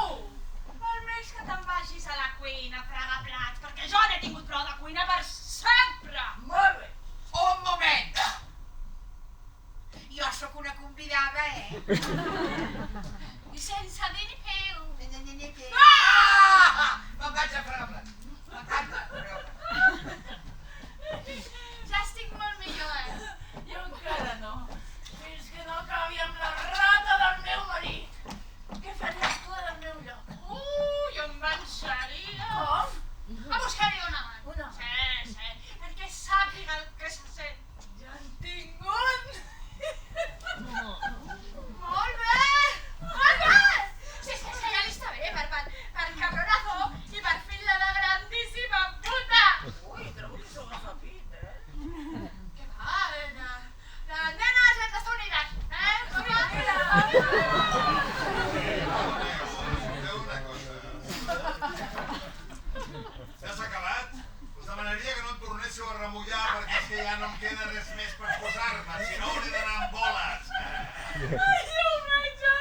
[SPEAKER 5] Val més que te'n vagis a la cuina a fregar plats, perquè jo n'he tingut prou de cuina per sempre!
[SPEAKER 2] Molt bé.
[SPEAKER 4] Un moment! Jo sóc una convidada,
[SPEAKER 5] I sense dir ni peu.
[SPEAKER 4] Me'n vaig a fregar plats. M'encanta, però...
[SPEAKER 5] Ja estic molt millor,
[SPEAKER 2] Jo encara no. Fins que no acabi amb la rata del meu marit. Què faries tu en el meu lloc?
[SPEAKER 5] Jo em venjaria.
[SPEAKER 2] Com?
[SPEAKER 5] A buscar-hi una mà.
[SPEAKER 2] Una.
[SPEAKER 5] Sí, perquè sàpiga el que se sent.
[SPEAKER 2] Ja en tinc un.
[SPEAKER 5] Molt bé! Sí, ja li està bé, per cabronazo i per fill de la grandíssima puta!
[SPEAKER 2] Ui, trobo que sou afapit,
[SPEAKER 5] Què va, les nenes han d'estar unides,
[SPEAKER 1] Feu una cosa. Ja s'ha acabat? Us demanaria que no em tornéssiu a remullar perquè és que ja no em queda res més per posar-me, si no hauré d'anar amb boles.
[SPEAKER 2] Ai, ho veig ja.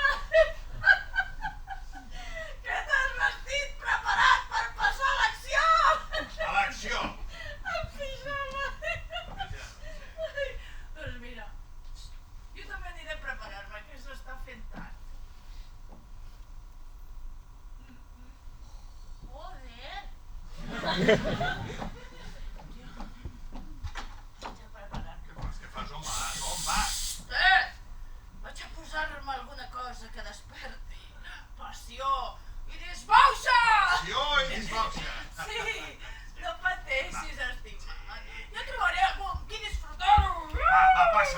[SPEAKER 2] Que t'has vestit preparat per passar a l'acció.
[SPEAKER 1] A l'acció!
[SPEAKER 2] En pijama. Ai, doncs mira, jo també aniré a preparar-me, que s'està fent tard.
[SPEAKER 5] Joder!
[SPEAKER 2] Vaig a preparar-me.
[SPEAKER 1] Què fas? On vas? On vas?
[SPEAKER 2] Vaig a posar-me alguna cosa que desperti passió i disbauxa!
[SPEAKER 1] Passió i disbauxa.
[SPEAKER 2] Sí, no pateixis, estimat. Jo trobaré algú amb qui disfrutar-ho.
[SPEAKER 1] Va, passa,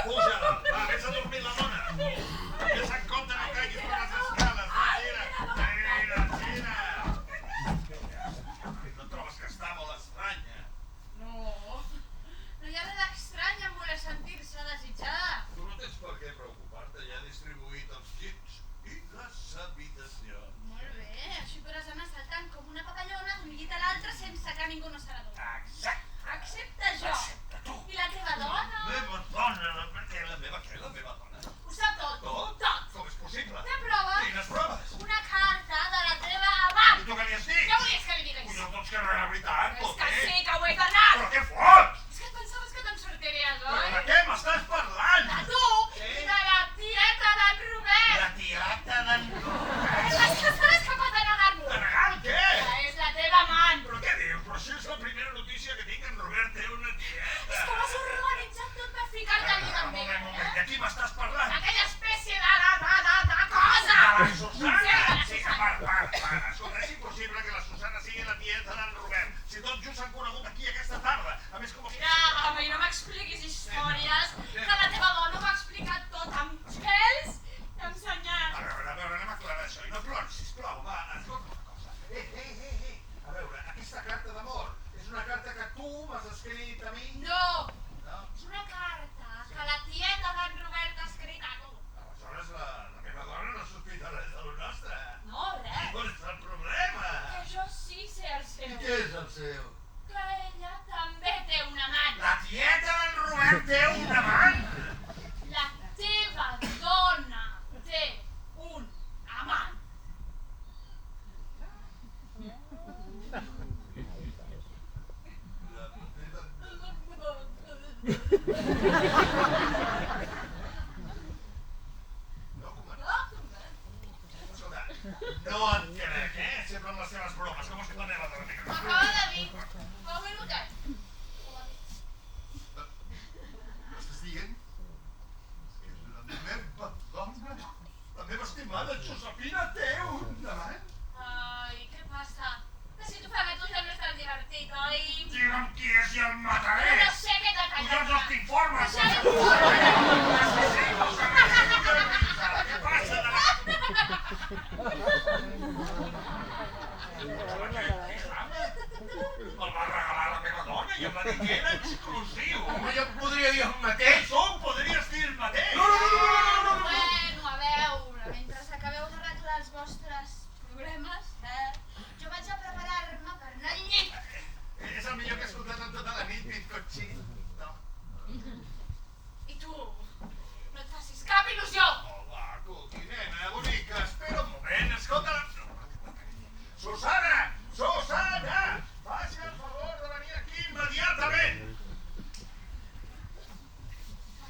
[SPEAKER 1] puja. Va, vés a dormir la dona. Vés en compte, no caiguis per les escales. Gira. No trobes que està molt estranya?
[SPEAKER 5] No hi ha res d'estrany en voler sentir-se desitjada.
[SPEAKER 1] Tu no tens per què preocupar-te, ja he distribuït els llits i les habitacions.
[SPEAKER 5] Molt bé, així podràs anar saltant com una papallona d'un llit a l'altre sense que ningú no se n'adoni.
[SPEAKER 1] Exacte.
[SPEAKER 5] Excepte jo.
[SPEAKER 1] Excepte tu.
[SPEAKER 5] I la teva dona?
[SPEAKER 1] La meva dona, la meva dona.
[SPEAKER 5] Ho sap tot.
[SPEAKER 1] Tot? Com és possible?
[SPEAKER 5] Té proves?
[SPEAKER 1] Quines proves?
[SPEAKER 5] Una carta de la teva amant.
[SPEAKER 1] I tu què li has dit?
[SPEAKER 5] Què volies que li digués?
[SPEAKER 1] Doncs que no era veritat,
[SPEAKER 5] És que
[SPEAKER 1] poder.
[SPEAKER 5] sí que ho he tornat.
[SPEAKER 1] Però què fots? primera notícia que tinc, en Robert té una tieta.
[SPEAKER 5] És que m'has organitzat tot per ficar-te allí també.
[SPEAKER 1] Moment, de qui m'estàs parlant?
[SPEAKER 5] Aquella espècie de cosa!
[SPEAKER 1] De la Susana? Sí, que para. Escolta, és impossible que la Susana sigui la tieta d'en Robert. Si tot just s'han conegut aquí aquesta tarda. A més, com...
[SPEAKER 5] Mira, home, i no m'expliquis històries, que la teva dona m'ha explicat tot amb gels i amb senyals.
[SPEAKER 1] A veure, anem a aclarar això. I no ploris, sisplau, va, escolta una cosa. A veure, aquesta carta d'amor és una carta que tu m'has escrit a mi?
[SPEAKER 5] No!
[SPEAKER 1] No?
[SPEAKER 5] És una carta que la tieta d'en Robert ha escrit a tu.
[SPEAKER 1] Aleshores, la meva dona no sospita res del nostre.
[SPEAKER 5] No, res.
[SPEAKER 1] On és el problema?
[SPEAKER 5] Que jo sí sé el seu.
[SPEAKER 1] Què és el seu?
[SPEAKER 5] Que ella també té un amant.
[SPEAKER 1] La tieta d'en Robert té un amant?
[SPEAKER 5] La teva dona té un amant.
[SPEAKER 1] Escolta, no et crec, sempre amb les seves bromes. Com és que la meva dona té que...
[SPEAKER 5] M'acaba de dir. Fa un minutet.
[SPEAKER 1] M'estàs dient? És que la meva dona, la meva estimada Josefina té un amant?
[SPEAKER 5] Ai, què passa? Que si t'ho fa que tu sempre estàs divertit, oi?
[SPEAKER 1] Digue'm qui és i el mataré!
[SPEAKER 5] No sé què t'ha
[SPEAKER 1] Tu ja els t'informes! Què passa? Me'l va regalar la meva dona i em va dir que era exclusiu.
[SPEAKER 3] Home, jo podria dir el mateix.
[SPEAKER 1] Tu podries dir el mateix.
[SPEAKER 5] Bueno, a veure, mentre acabeu de retolar els vostres problemes, jo vaig a preparar-me per anar al llit.
[SPEAKER 1] És el millor que he escoltat en tota la nit, bizcochi. No?
[SPEAKER 5] I tu, no et facis cap il·lusió.
[SPEAKER 1] Hola, Cuqui, nena, bonica, espera un moment, escolta... Susana! Susana! Faci el favor de venir aquí immediatament!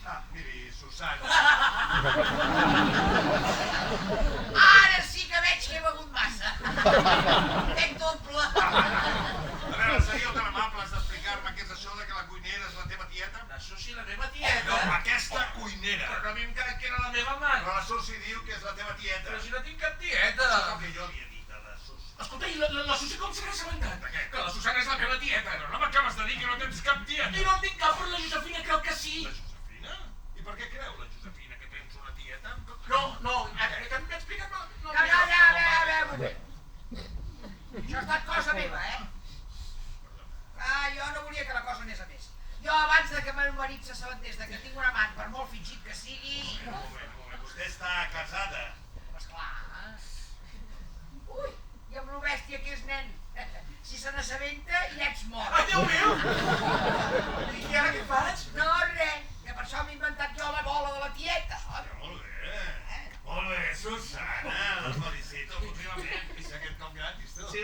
[SPEAKER 1] Ah, miri, Susana...
[SPEAKER 4] Ara sí que veig que he begut massa. Tenc doble.
[SPEAKER 1] A veure, seríeu tan amables d'explicar-me què és això de que la cuinera és la teva tieta?
[SPEAKER 3] La Susi, la meva tieta.
[SPEAKER 1] No, aquesta cuinera.
[SPEAKER 3] Però a mi em crec que era la meva mare.
[SPEAKER 1] Però la Susi diu que és la teva tieta.
[SPEAKER 3] Però si no tinc cap tieta.
[SPEAKER 1] Això és el que jo li he dit a la Susi.
[SPEAKER 3] Escolta, i la Susi com se n'ha assabentat?
[SPEAKER 1] De què?
[SPEAKER 3] Que la Susana és la meva tieta.
[SPEAKER 1] Però no m'acabes de dir que no tens cap tieta.
[SPEAKER 3] I no en tinc cap, però la Josefina creu que sí.
[SPEAKER 1] La Josefina? I per què creu la Josefina que tens una tieta?
[SPEAKER 3] No, que m'he explicat...
[SPEAKER 4] No, a veure, un moment. Això ha estat cosa meva, jo no volia que la cosa anés a més. Jo, abans de que el meu marit s'assabentés de que tinc un amant, per molt fingit que sigui...
[SPEAKER 1] Un moment, vostè està casada.
[SPEAKER 4] Esclar. Ui, i amb lo bèstia que és, nen. Si se n'assabenta, ja ets mort.
[SPEAKER 3] Ai, Déu meu! I ara què faig?
[SPEAKER 4] No, res, que per això m'he inventat jo la bola de la tieta.
[SPEAKER 1] Molt bé. Molt bé, Susana. La felicito, efectivament. I si aquest cop gratis, tu.
[SPEAKER 3] Sí.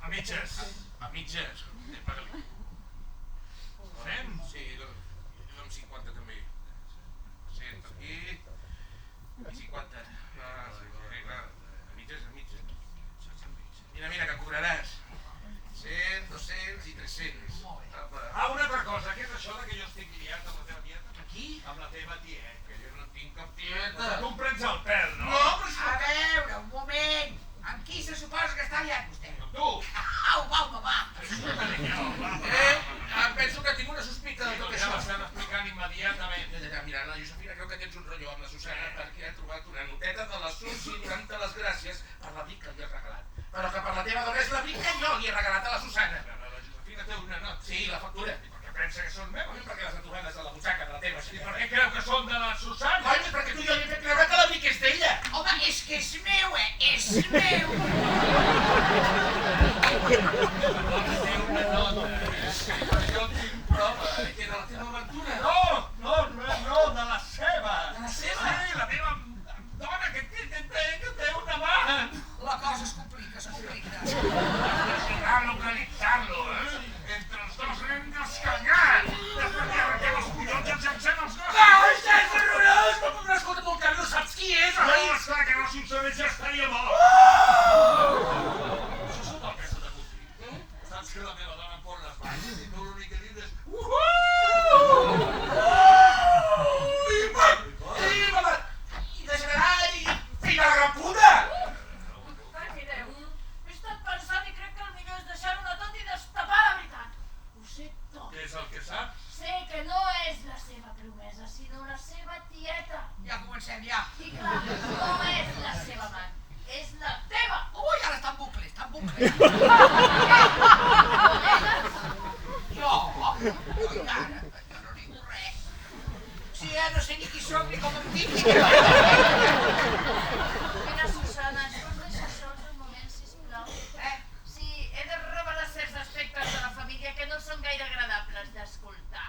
[SPEAKER 1] A mitges.
[SPEAKER 3] A mitges. Paga-li.
[SPEAKER 1] Fem?
[SPEAKER 3] Sí, dóna'm 50 també. 100 per aquí. I 50. Sí, clar. A mitges. Mira, que cobraràs. 100, 200 i 300.
[SPEAKER 1] Ah, una altra cosa. Què és això de que jo estic liat amb la teva tieta?
[SPEAKER 3] Aquí?
[SPEAKER 1] Amb la teva tieta.
[SPEAKER 3] Que jo no tinc cap
[SPEAKER 1] Tu
[SPEAKER 3] tieta.
[SPEAKER 1] em prens el pèl, no?
[SPEAKER 3] No, però si
[SPEAKER 4] A veure, un moment. Amb qui se suposa que està liat vostè?
[SPEAKER 1] Amb tu.
[SPEAKER 4] Au, va.
[SPEAKER 3] Penso que tinc una sospita de tot
[SPEAKER 1] Ja
[SPEAKER 3] això.
[SPEAKER 1] m'estan explicant immediatament.
[SPEAKER 3] Mira, la Josefina creu que tens un rotllo amb la Susana perquè ha trobat una noteta de la Susi donant-te les gràcies per l'abric que li has regalat. Però que per la teva dona és l'abric que jo li he regalat a la Susana.
[SPEAKER 1] La Josefina té una nota.
[SPEAKER 3] Sí, la factura.
[SPEAKER 1] I per què pensa que són meves?
[SPEAKER 3] Perquè les ha trobades a la butxaca de la teva.
[SPEAKER 1] I per què creu que són de la Susana?
[SPEAKER 3] Coi, perquè tu i jo li hem fet creure que l'abric és d'ella.
[SPEAKER 4] Home, és que és meu, és meu.
[SPEAKER 1] Té una nota.
[SPEAKER 3] Jo tinc prova que de la teva aventura.
[SPEAKER 1] No, de la seva.
[SPEAKER 3] De la seva?
[SPEAKER 1] Sí, la meva dona que té un amant.
[SPEAKER 4] La cosa es complica.
[SPEAKER 1] Necessitar localitzar-lo, Entre els dos l'hem d'escanyar. Després li arrenquem els collons i ens llancem els gossos.
[SPEAKER 3] Ai, és horrorós! Però escolta, molt clar, no saps qui és,
[SPEAKER 1] No,
[SPEAKER 3] oi?
[SPEAKER 1] esclar que no, si ho sabés ja estaria mort.
[SPEAKER 4] Jo encara, jo no dic res. Si ja no sé ni qui soc ni com em dic.
[SPEAKER 2] Mira, Susana, ens pots deixar sols un moment, sisplau? Sí, he de revelar certs aspectes de la família que no són gaire agradables d'escoltar.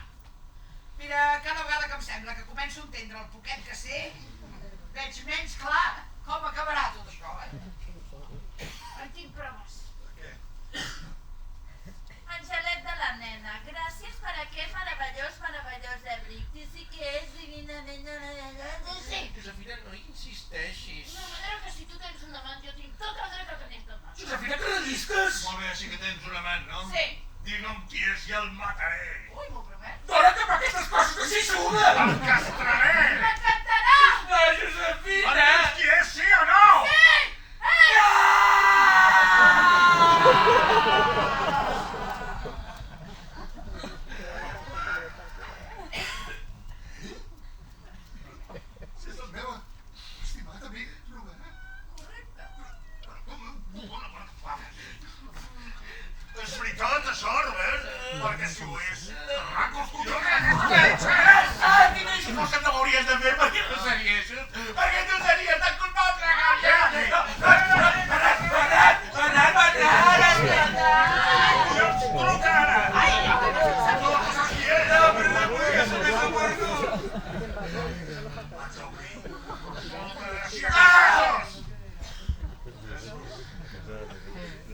[SPEAKER 4] Mira, cada vegada que em sembla que començo a entendre el poquet que sé, veig menys clar com acabarà tot això,
[SPEAKER 2] En tinc proves.
[SPEAKER 1] Què?
[SPEAKER 2] Angelet de la nena, gràcies per aquest meravellós abric. Sí que és divinament sí.
[SPEAKER 3] Josefina, no insisteixis.
[SPEAKER 2] No, de manera que si tu tens un amant, jo tinc tot el dret a tenir-te un amant.
[SPEAKER 3] Josefina, que no llisques?
[SPEAKER 1] Molt bé, així que tens un amant, no?
[SPEAKER 2] Sí.
[SPEAKER 1] Digue'm qui és i el mataré.
[SPEAKER 2] Ui, m'ho promet.
[SPEAKER 3] Dona, que amb aquestes coses no s'hi suda!
[SPEAKER 1] El castraré!
[SPEAKER 2] M'encantarà!
[SPEAKER 3] No, Josefina!
[SPEAKER 1] Digue'm qui és, sí o no?
[SPEAKER 2] Sí!
[SPEAKER 1] Si és el meu estimat amic Robert.
[SPEAKER 2] Correcte.
[SPEAKER 1] És veritat, això, Robert? Perquè si ho és, racos, collons,
[SPEAKER 3] Si fos que no ho hauries de fer, per què no series? Perquè tu series tan culpable,
[SPEAKER 1] collons, truca ara!
[SPEAKER 4] Ai,
[SPEAKER 1] No saps qui és?
[SPEAKER 3] No, però no podria ser més amargo.
[SPEAKER 1] Vaig a obrir. Gràcies!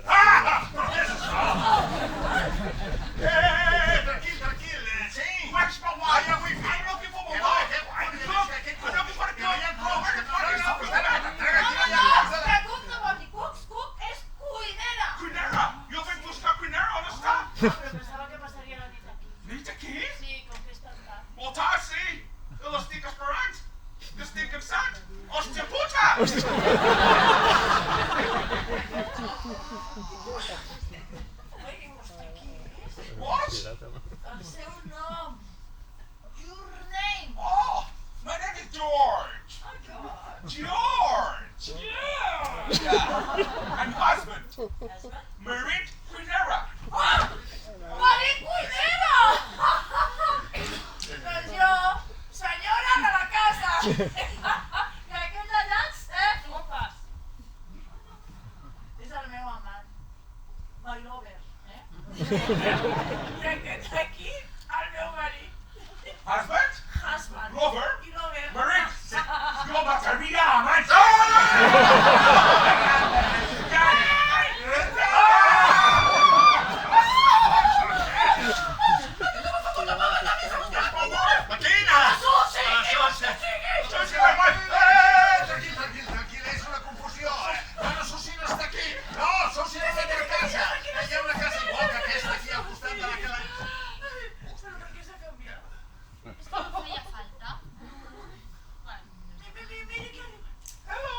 [SPEAKER 1] Però què és això? Tranquil, tranquil, sí?
[SPEAKER 3] Vaig pel guai.
[SPEAKER 1] Ai, avui fi.
[SPEAKER 3] I'm looking for my
[SPEAKER 1] Que
[SPEAKER 3] wife.
[SPEAKER 1] que guai,
[SPEAKER 3] Look,
[SPEAKER 1] que
[SPEAKER 3] I'm looking for a
[SPEAKER 1] no hi ha
[SPEAKER 3] girl.
[SPEAKER 1] cops, que no hi ha cops. Traga aquí,
[SPEAKER 2] No,
[SPEAKER 1] no hi ha cops.
[SPEAKER 2] que cuc no vol dir cucs, cuc és cuinera.
[SPEAKER 3] Cuinera. Jo venc a buscar cuinera, on està?
[SPEAKER 2] Però pensava que passaria la nit aquí.
[SPEAKER 3] Nit aquí?
[SPEAKER 2] Sí, com que és tan tard.
[SPEAKER 3] Molt tard, sí. Jo l'estic esperant. Jo estic cansat. Hòstia puta!
[SPEAKER 2] Ui, hosti, qui és?
[SPEAKER 3] What?
[SPEAKER 2] El seu nom. Your name.
[SPEAKER 3] Oh, my name is George.
[SPEAKER 2] Oh, God.
[SPEAKER 3] George. Yeah. I'm husband.
[SPEAKER 2] Husband?
[SPEAKER 3] Married Cuinera.
[SPEAKER 2] Ah! Marit cuinera! Doncs jo, senyora de la casa. I aquell d'allà, Opes. És el meu amant. My lover, I aquest d'aquí, el meu marit.
[SPEAKER 3] Husband?
[SPEAKER 2] Husband.
[SPEAKER 3] Lover?
[SPEAKER 2] I lover.
[SPEAKER 3] Married. Jo m'atreviria abans.
[SPEAKER 1] Maquina!
[SPEAKER 2] Susi!
[SPEAKER 1] Susi, tranquil, és una confusió. No, Susi no està aquí. No, Susi no ve per casa. Hi ha una casa igual que aquesta aquí al costat de la que la...
[SPEAKER 2] Però per què s'ha canviat?
[SPEAKER 5] És que no feia falta.
[SPEAKER 2] Mira que ha arribat.
[SPEAKER 3] Hello.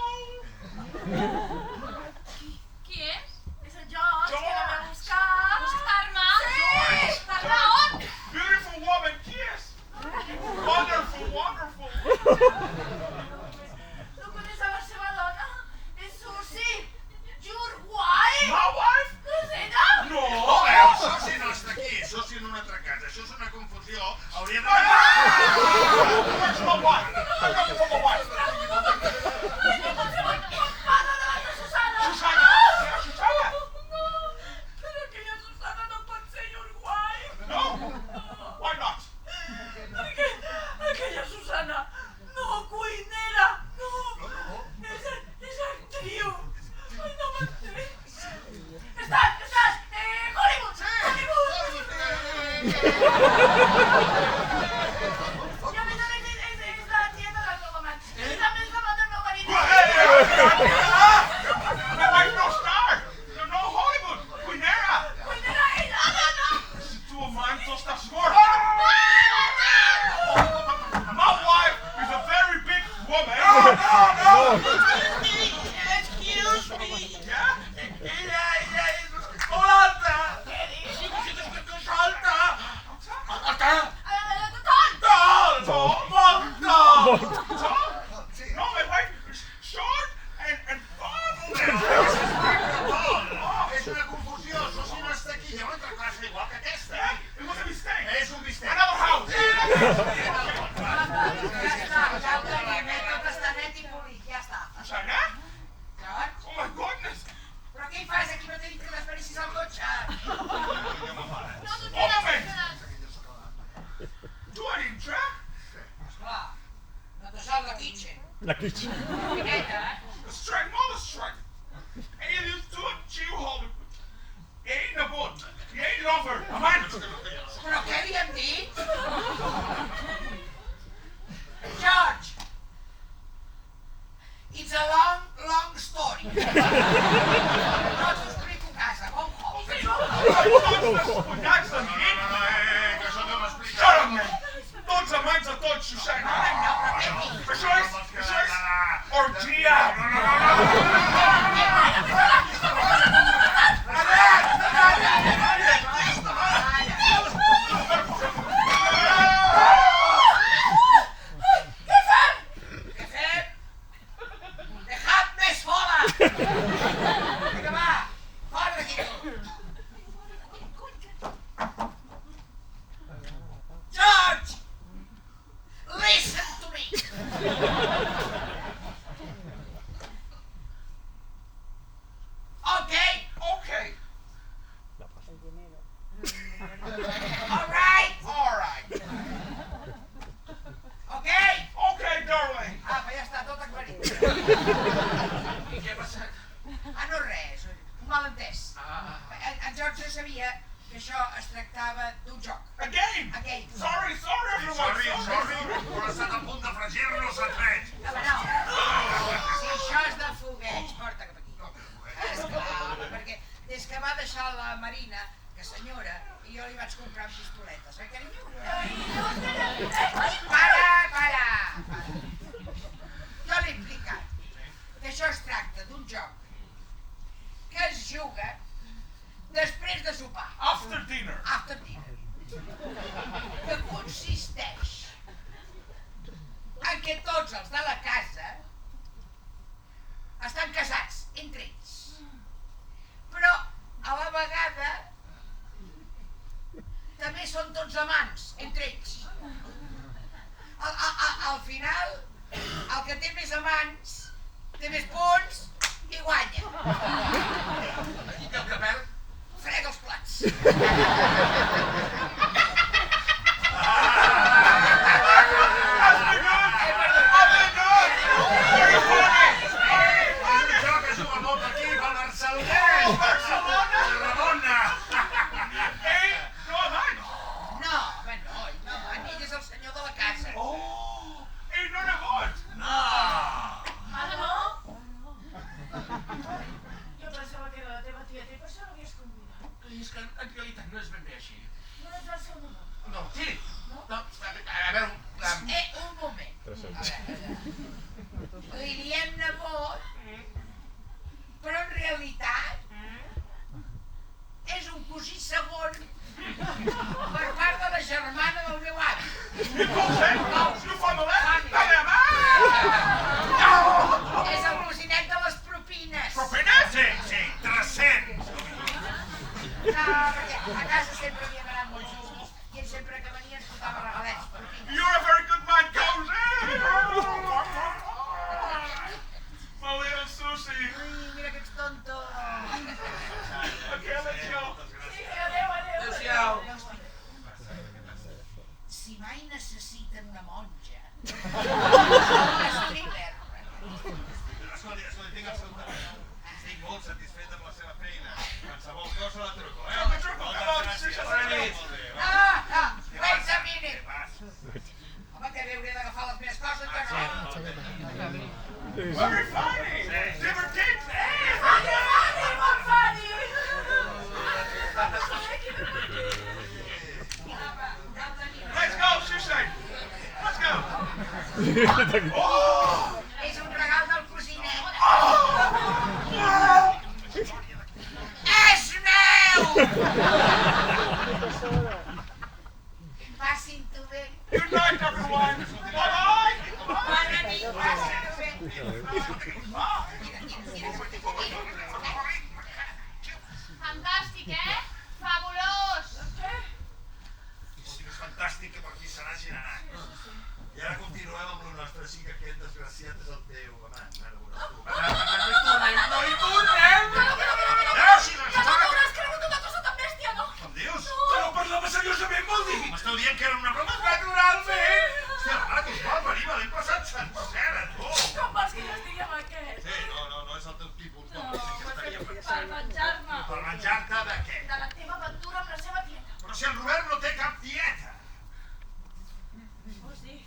[SPEAKER 6] L'equip.
[SPEAKER 4] Miqueta,
[SPEAKER 3] Estrany, molt estrany. Ell diu tot xiu Hollywood. Ell nebot. I ell lover. Amant.
[SPEAKER 4] però què li hem dit? George, it's a long, long story. No t'ho explico a casa, go home.
[SPEAKER 3] Tots despullats de mi.
[SPEAKER 1] Que això no m'explica.
[SPEAKER 3] Shut up, man. Tots amants de tots, Susana.
[SPEAKER 4] No, però què dius?
[SPEAKER 3] Això és orgia.
[SPEAKER 4] Què fem? Dejadme sola! Vinga, va, fora d'aquí. George! Listen to me! Okay?
[SPEAKER 3] Okay.
[SPEAKER 4] All right?
[SPEAKER 3] All right.
[SPEAKER 4] Okay?
[SPEAKER 3] Okay, darling.
[SPEAKER 4] Apa, ja està, tot aclarit.
[SPEAKER 3] I què ha passat?
[SPEAKER 4] Ah, no res, un malentès. En George no sabia que això es tractava d'un joc.
[SPEAKER 3] A game.
[SPEAKER 4] A game.
[SPEAKER 3] Sorry, everyone.
[SPEAKER 1] Sorry, però he estat a punt de fregir-nos a tres.
[SPEAKER 4] Home, no. Si això és de fogueig, porta cap aquí. Esclar, home, perquè des que va deixar la Marina, que senyora, i jo li vaig comprar pistoletes, carinyo? Para! Jo l'he explicat que això es tracta d'un joc que es juga després de sopar.
[SPEAKER 3] After dinner.
[SPEAKER 4] After dinner. Que consisteix en que tots els de la casa estan casats entre ells, però a la vegada també són tots amants entre ells. Al final, el que té més amants té més punts i guanya.
[SPEAKER 3] I el capel?
[SPEAKER 4] Frega els plats.
[SPEAKER 1] Jo que juga molt aquí, pel Barcelonès.
[SPEAKER 3] Barcelona.
[SPEAKER 1] Tarragona.
[SPEAKER 3] Ell no amant.
[SPEAKER 4] No, home, no, ell és el senyor de la casa.
[SPEAKER 3] Oh, ell no nebot.
[SPEAKER 1] No.
[SPEAKER 2] Ara no? Jo pensava que era la teva tieta i per això l'havies convidat.
[SPEAKER 3] És que en realitat no és ben bé així.
[SPEAKER 2] No ets el seu nebot.
[SPEAKER 3] No, sí. No, a veure,
[SPEAKER 4] Un moment. A veure. Li diem nebot, però en realitat és un cosí segon per part de la germana del meu avi.
[SPEAKER 3] I Paulset, no fa malament. Dale, amant.
[SPEAKER 4] És el cosinet de les propines.
[SPEAKER 3] Propines?
[SPEAKER 1] Sí, 300.
[SPEAKER 4] No, perquè a casa sempre havíem anat molt junts i ell sempre que venia ens portava regalets, propines.
[SPEAKER 3] You're a very good man, Cozy. My little Susie.
[SPEAKER 4] Ai, mira que ets tonto.
[SPEAKER 3] Okay, let's go.
[SPEAKER 2] Sí, adéu.
[SPEAKER 3] Adéu-siau.
[SPEAKER 4] Si mai necessiten una monja, un stripper.
[SPEAKER 1] Escolti, tinc el seu telèfon. Estic molt satisfet amb la seva feina. Qualsevol cosa la truco,
[SPEAKER 3] No me truco, come on, sí, ja
[SPEAKER 1] Bona
[SPEAKER 3] sé.
[SPEAKER 1] nit.
[SPEAKER 4] Wait a minute.
[SPEAKER 1] Què passa?
[SPEAKER 4] Home, que bé, hauria d'agafar les meves coses, que no.
[SPEAKER 3] Very funny. Divertit.
[SPEAKER 2] Molt funny!
[SPEAKER 3] Let's go, Susie. Let's go.
[SPEAKER 4] És un regal del cosinet. És meu! Passin-t'ho bé.
[SPEAKER 3] Good night, everyone. Bye-bye.
[SPEAKER 4] Bona nit, passin-t'ho bé.
[SPEAKER 5] Fantàstic, Fabulós!
[SPEAKER 1] Sí, és fantàstic que per fi se n'hagin anat. I ara continuem amb el nostre sí que aquest
[SPEAKER 2] Per menjar-me.
[SPEAKER 1] Per menjar-te de què?
[SPEAKER 2] De la teva aventura amb la seva tieta.
[SPEAKER 1] Però si el Robert no té cap tieta.
[SPEAKER 2] Vols dir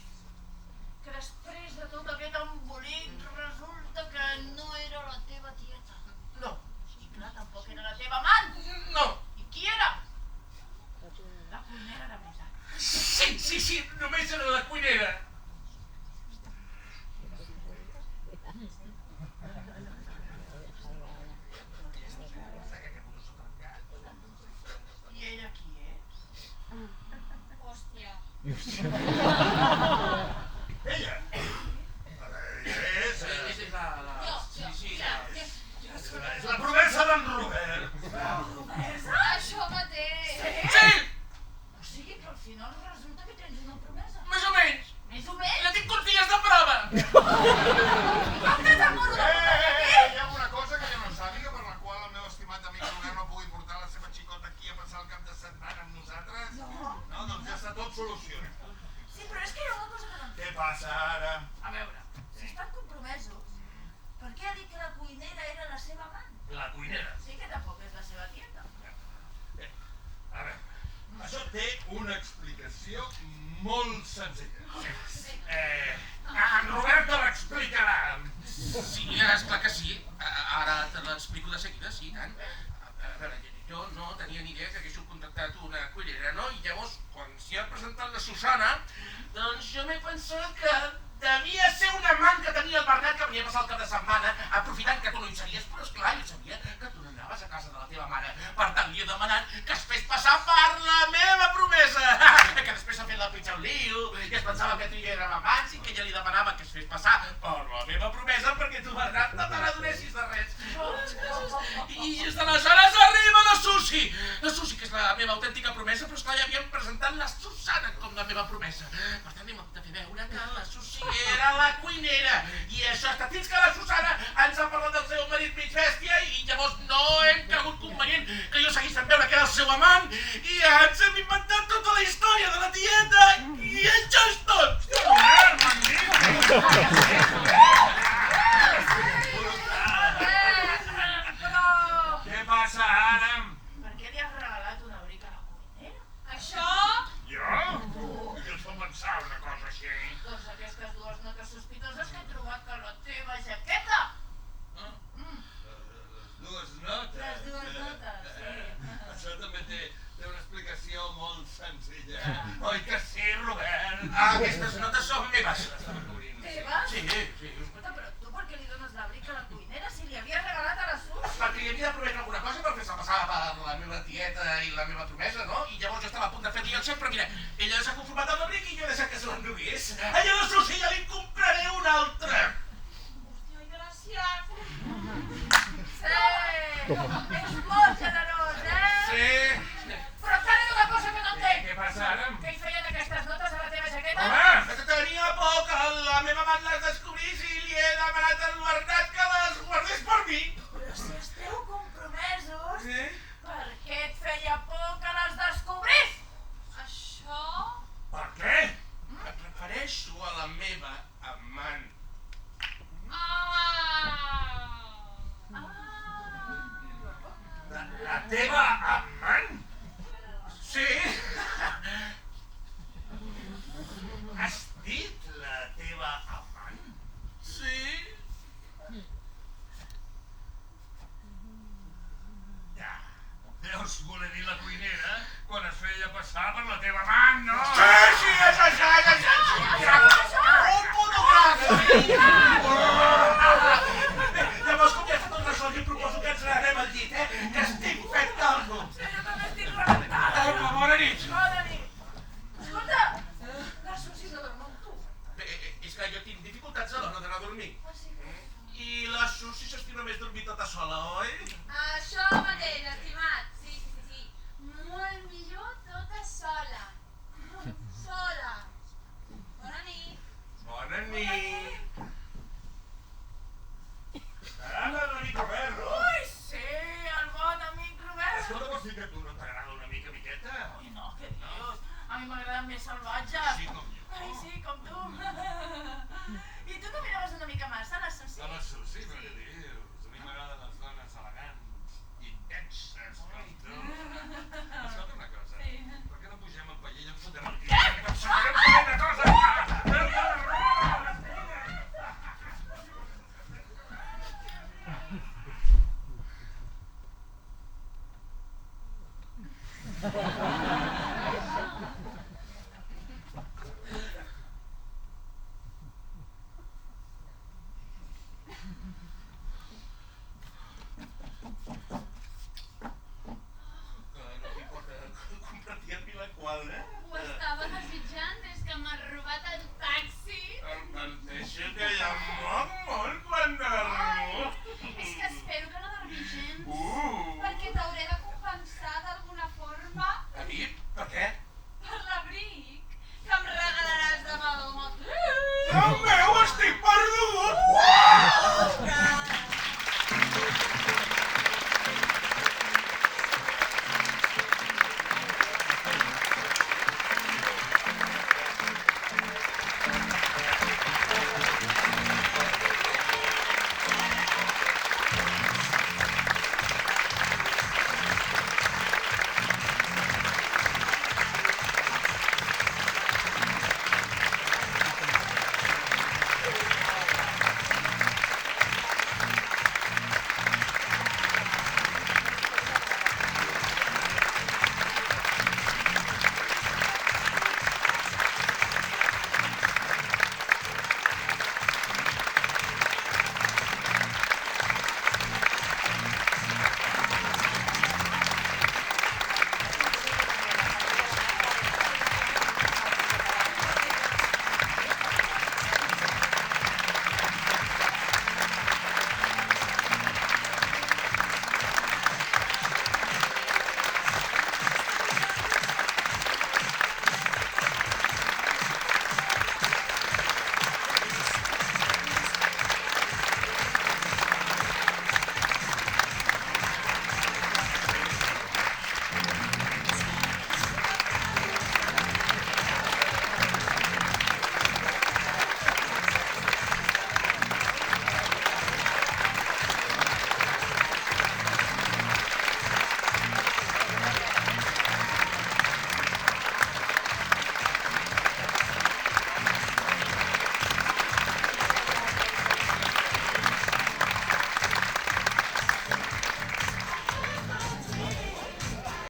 [SPEAKER 2] que després de tot aquest embolic resulta que no era la teva tieta?
[SPEAKER 3] No,
[SPEAKER 2] I clar, tampoc era la teva amant.
[SPEAKER 3] no.
[SPEAKER 2] I qui era? La cuinera de veritat.
[SPEAKER 3] Sí, només era la cuinera.
[SPEAKER 2] I ella qui és?
[SPEAKER 5] Hòstia.
[SPEAKER 1] Ella? És la promesa d'en Robert.
[SPEAKER 2] Promesa?
[SPEAKER 5] Això mateix.
[SPEAKER 3] Sí,
[SPEAKER 2] O sigui que al final resulta que tens una promesa.
[SPEAKER 3] més o menys.
[SPEAKER 2] Més o menys?
[SPEAKER 3] Ja tinc uns dies de prova.
[SPEAKER 2] Com que t'ha morut de puta
[SPEAKER 1] Hi ha una cosa que jo no sàpiga per la qual el meu estimat amic Robert no pugui portar la seva xicota aquí a passar el cap de setmana amb nosaltres?
[SPEAKER 2] No.
[SPEAKER 1] No, doncs ja està tot solucionat.
[SPEAKER 2] Sí, però és que hi ha una cosa que no entenc.
[SPEAKER 1] Què passa ara?
[SPEAKER 2] A veure, si estan compromesos, per què ha dit que la cuinera era la seva amant?
[SPEAKER 1] La cuinera.
[SPEAKER 2] Sí que tampoc és la seva tieta.
[SPEAKER 1] A veure, això té una explicació molt senzilla. En Robert te l'explicarà.
[SPEAKER 3] Sí, esclar que sí. Ara te l'explico de seguida, sí, tant. A veure, jo no tenia ni idea que haguéssiu contractat una cuinera, no? I llavors, quan s'hi ha presentat la Susana, doncs jo m'he pensat que devia ser un amant que tenia el Bernat que venia a passar el cap de setmana, aprofitant que tu no hi series, però esclar, jo sabia que tu no anaves a casa de la teva mare. Per tant, li he demanat que es fes passar per la meva promesa. Que després s'ha fet la pitxa un lío i es pensava que tu i jo érem amants i que ella li demanava que es fes passar per la meva promesa perquè tu, Bernat, no te n'adonessis de res. I just aleshores arriba la Susi. La Susi, que és la meva autèntica promesa, però esclar, ja havíem presentat la Susana com la meva promesa. Per tant, hem hagut de fer veure que la Susi era la cuinera. I això està fins que la Susana ens ha parlat del seu marit mig bèstia i llavors no hem cregut convenient que jo seguís fent veure que era el seu amant i ja ens hem inventat tota la història de la tieta i això és tot.
[SPEAKER 1] Robert, magnífic!
[SPEAKER 2] Però...
[SPEAKER 1] Què passa ara?
[SPEAKER 2] Per què li has regalat un abric a la cuinera?
[SPEAKER 5] Això?
[SPEAKER 1] Jo? Jo et fa pensar una cosa així.
[SPEAKER 2] Doncs aquestes dues notes sospitoses que he trobat a la teva jaqueta.
[SPEAKER 1] Les dues notes.
[SPEAKER 2] Les dues notes, sí.
[SPEAKER 1] Això també té una explicació molt senzilla. Oi que sí, Robert?
[SPEAKER 3] Aquestes notes són meves.
[SPEAKER 2] Teves?
[SPEAKER 3] Sí.
[SPEAKER 2] Escolta, però tu per què li dones l'abric a la cuinera si li havies regalat a la Sus?
[SPEAKER 3] Perquè li havia de prometre alguna cosa per fer-se passar per la meva tieta i la meva promesa, no? I llavors jo estava a punt de fer-li el xec, però mira, ella s'ha conformat amb l'abric i jo he deixat que se l'endugués. A la Susi ja li compraré un altre.
[SPEAKER 5] Hòstia, i gràcies.
[SPEAKER 2] Sí! Ets molt generós,
[SPEAKER 3] Sí.
[SPEAKER 2] Però encara hi ha una cosa que no entenc.
[SPEAKER 1] Què passa ara?
[SPEAKER 2] Què hi feien aquestes notes a la teva jaqueta?
[SPEAKER 1] Home!
[SPEAKER 3] Que tenia por que la meva amant les descobrís i li he demanat al Bernat que les guardés per mi.
[SPEAKER 2] Però si esteu compromesos,
[SPEAKER 3] Sí?
[SPEAKER 2] per què et feia por que les descobrís?
[SPEAKER 5] Això?
[SPEAKER 1] Per què?
[SPEAKER 3] Em refereixo a la meva amant.
[SPEAKER 1] La teva amant?
[SPEAKER 3] Sí?
[SPEAKER 1] Has dit la teva amant?
[SPEAKER 3] Sí?
[SPEAKER 1] Ja. Deus voler dir la cuinera quan es feia passar per la teva amant, no?
[SPEAKER 3] Sí, és això, és això. Un fotogràfic. Llavors, com ja he fet un ressò, li proposo que ens anem al llit, que estic fent caldo.
[SPEAKER 2] Sí, jo també estic rebentada.
[SPEAKER 3] Apa, bona nit.
[SPEAKER 2] Bona nit. Escolta, la Susi no dorm amb tu.
[SPEAKER 3] És que jo tinc dificultats a l'hora d'anar a dormir.
[SPEAKER 2] Ah, sí?
[SPEAKER 3] I la Susi s'estima més dormir tota sola, oi?
[SPEAKER 5] Això mateix, estimat. Sí. Molt millor tota sola. Sola. Bona nit.
[SPEAKER 3] Bona nit.
[SPEAKER 1] T'agrada l'amic Robert, no?
[SPEAKER 2] Ui, sí, el bon amic Robert.
[SPEAKER 1] Escolta, vols dir que a tu no t'agrada una miqueta?
[SPEAKER 2] Ui, no, què dius? A mi m'agraden més salvatges.
[SPEAKER 1] Sí, com jo.
[SPEAKER 2] Ai, sí, com tu. I tu no miraves una mica massa, la Susi?
[SPEAKER 1] A la Susi, però què dius? A mi m'agraden les dones elegants
[SPEAKER 3] No t'importa compartir-me la quadra?
[SPEAKER 5] Ho estava desitjant des que m'has robat el taxi.
[SPEAKER 3] Em menteixo que ja moc molt quan dormo.
[SPEAKER 5] És que espero que no dormi gens, perquè t'hauré de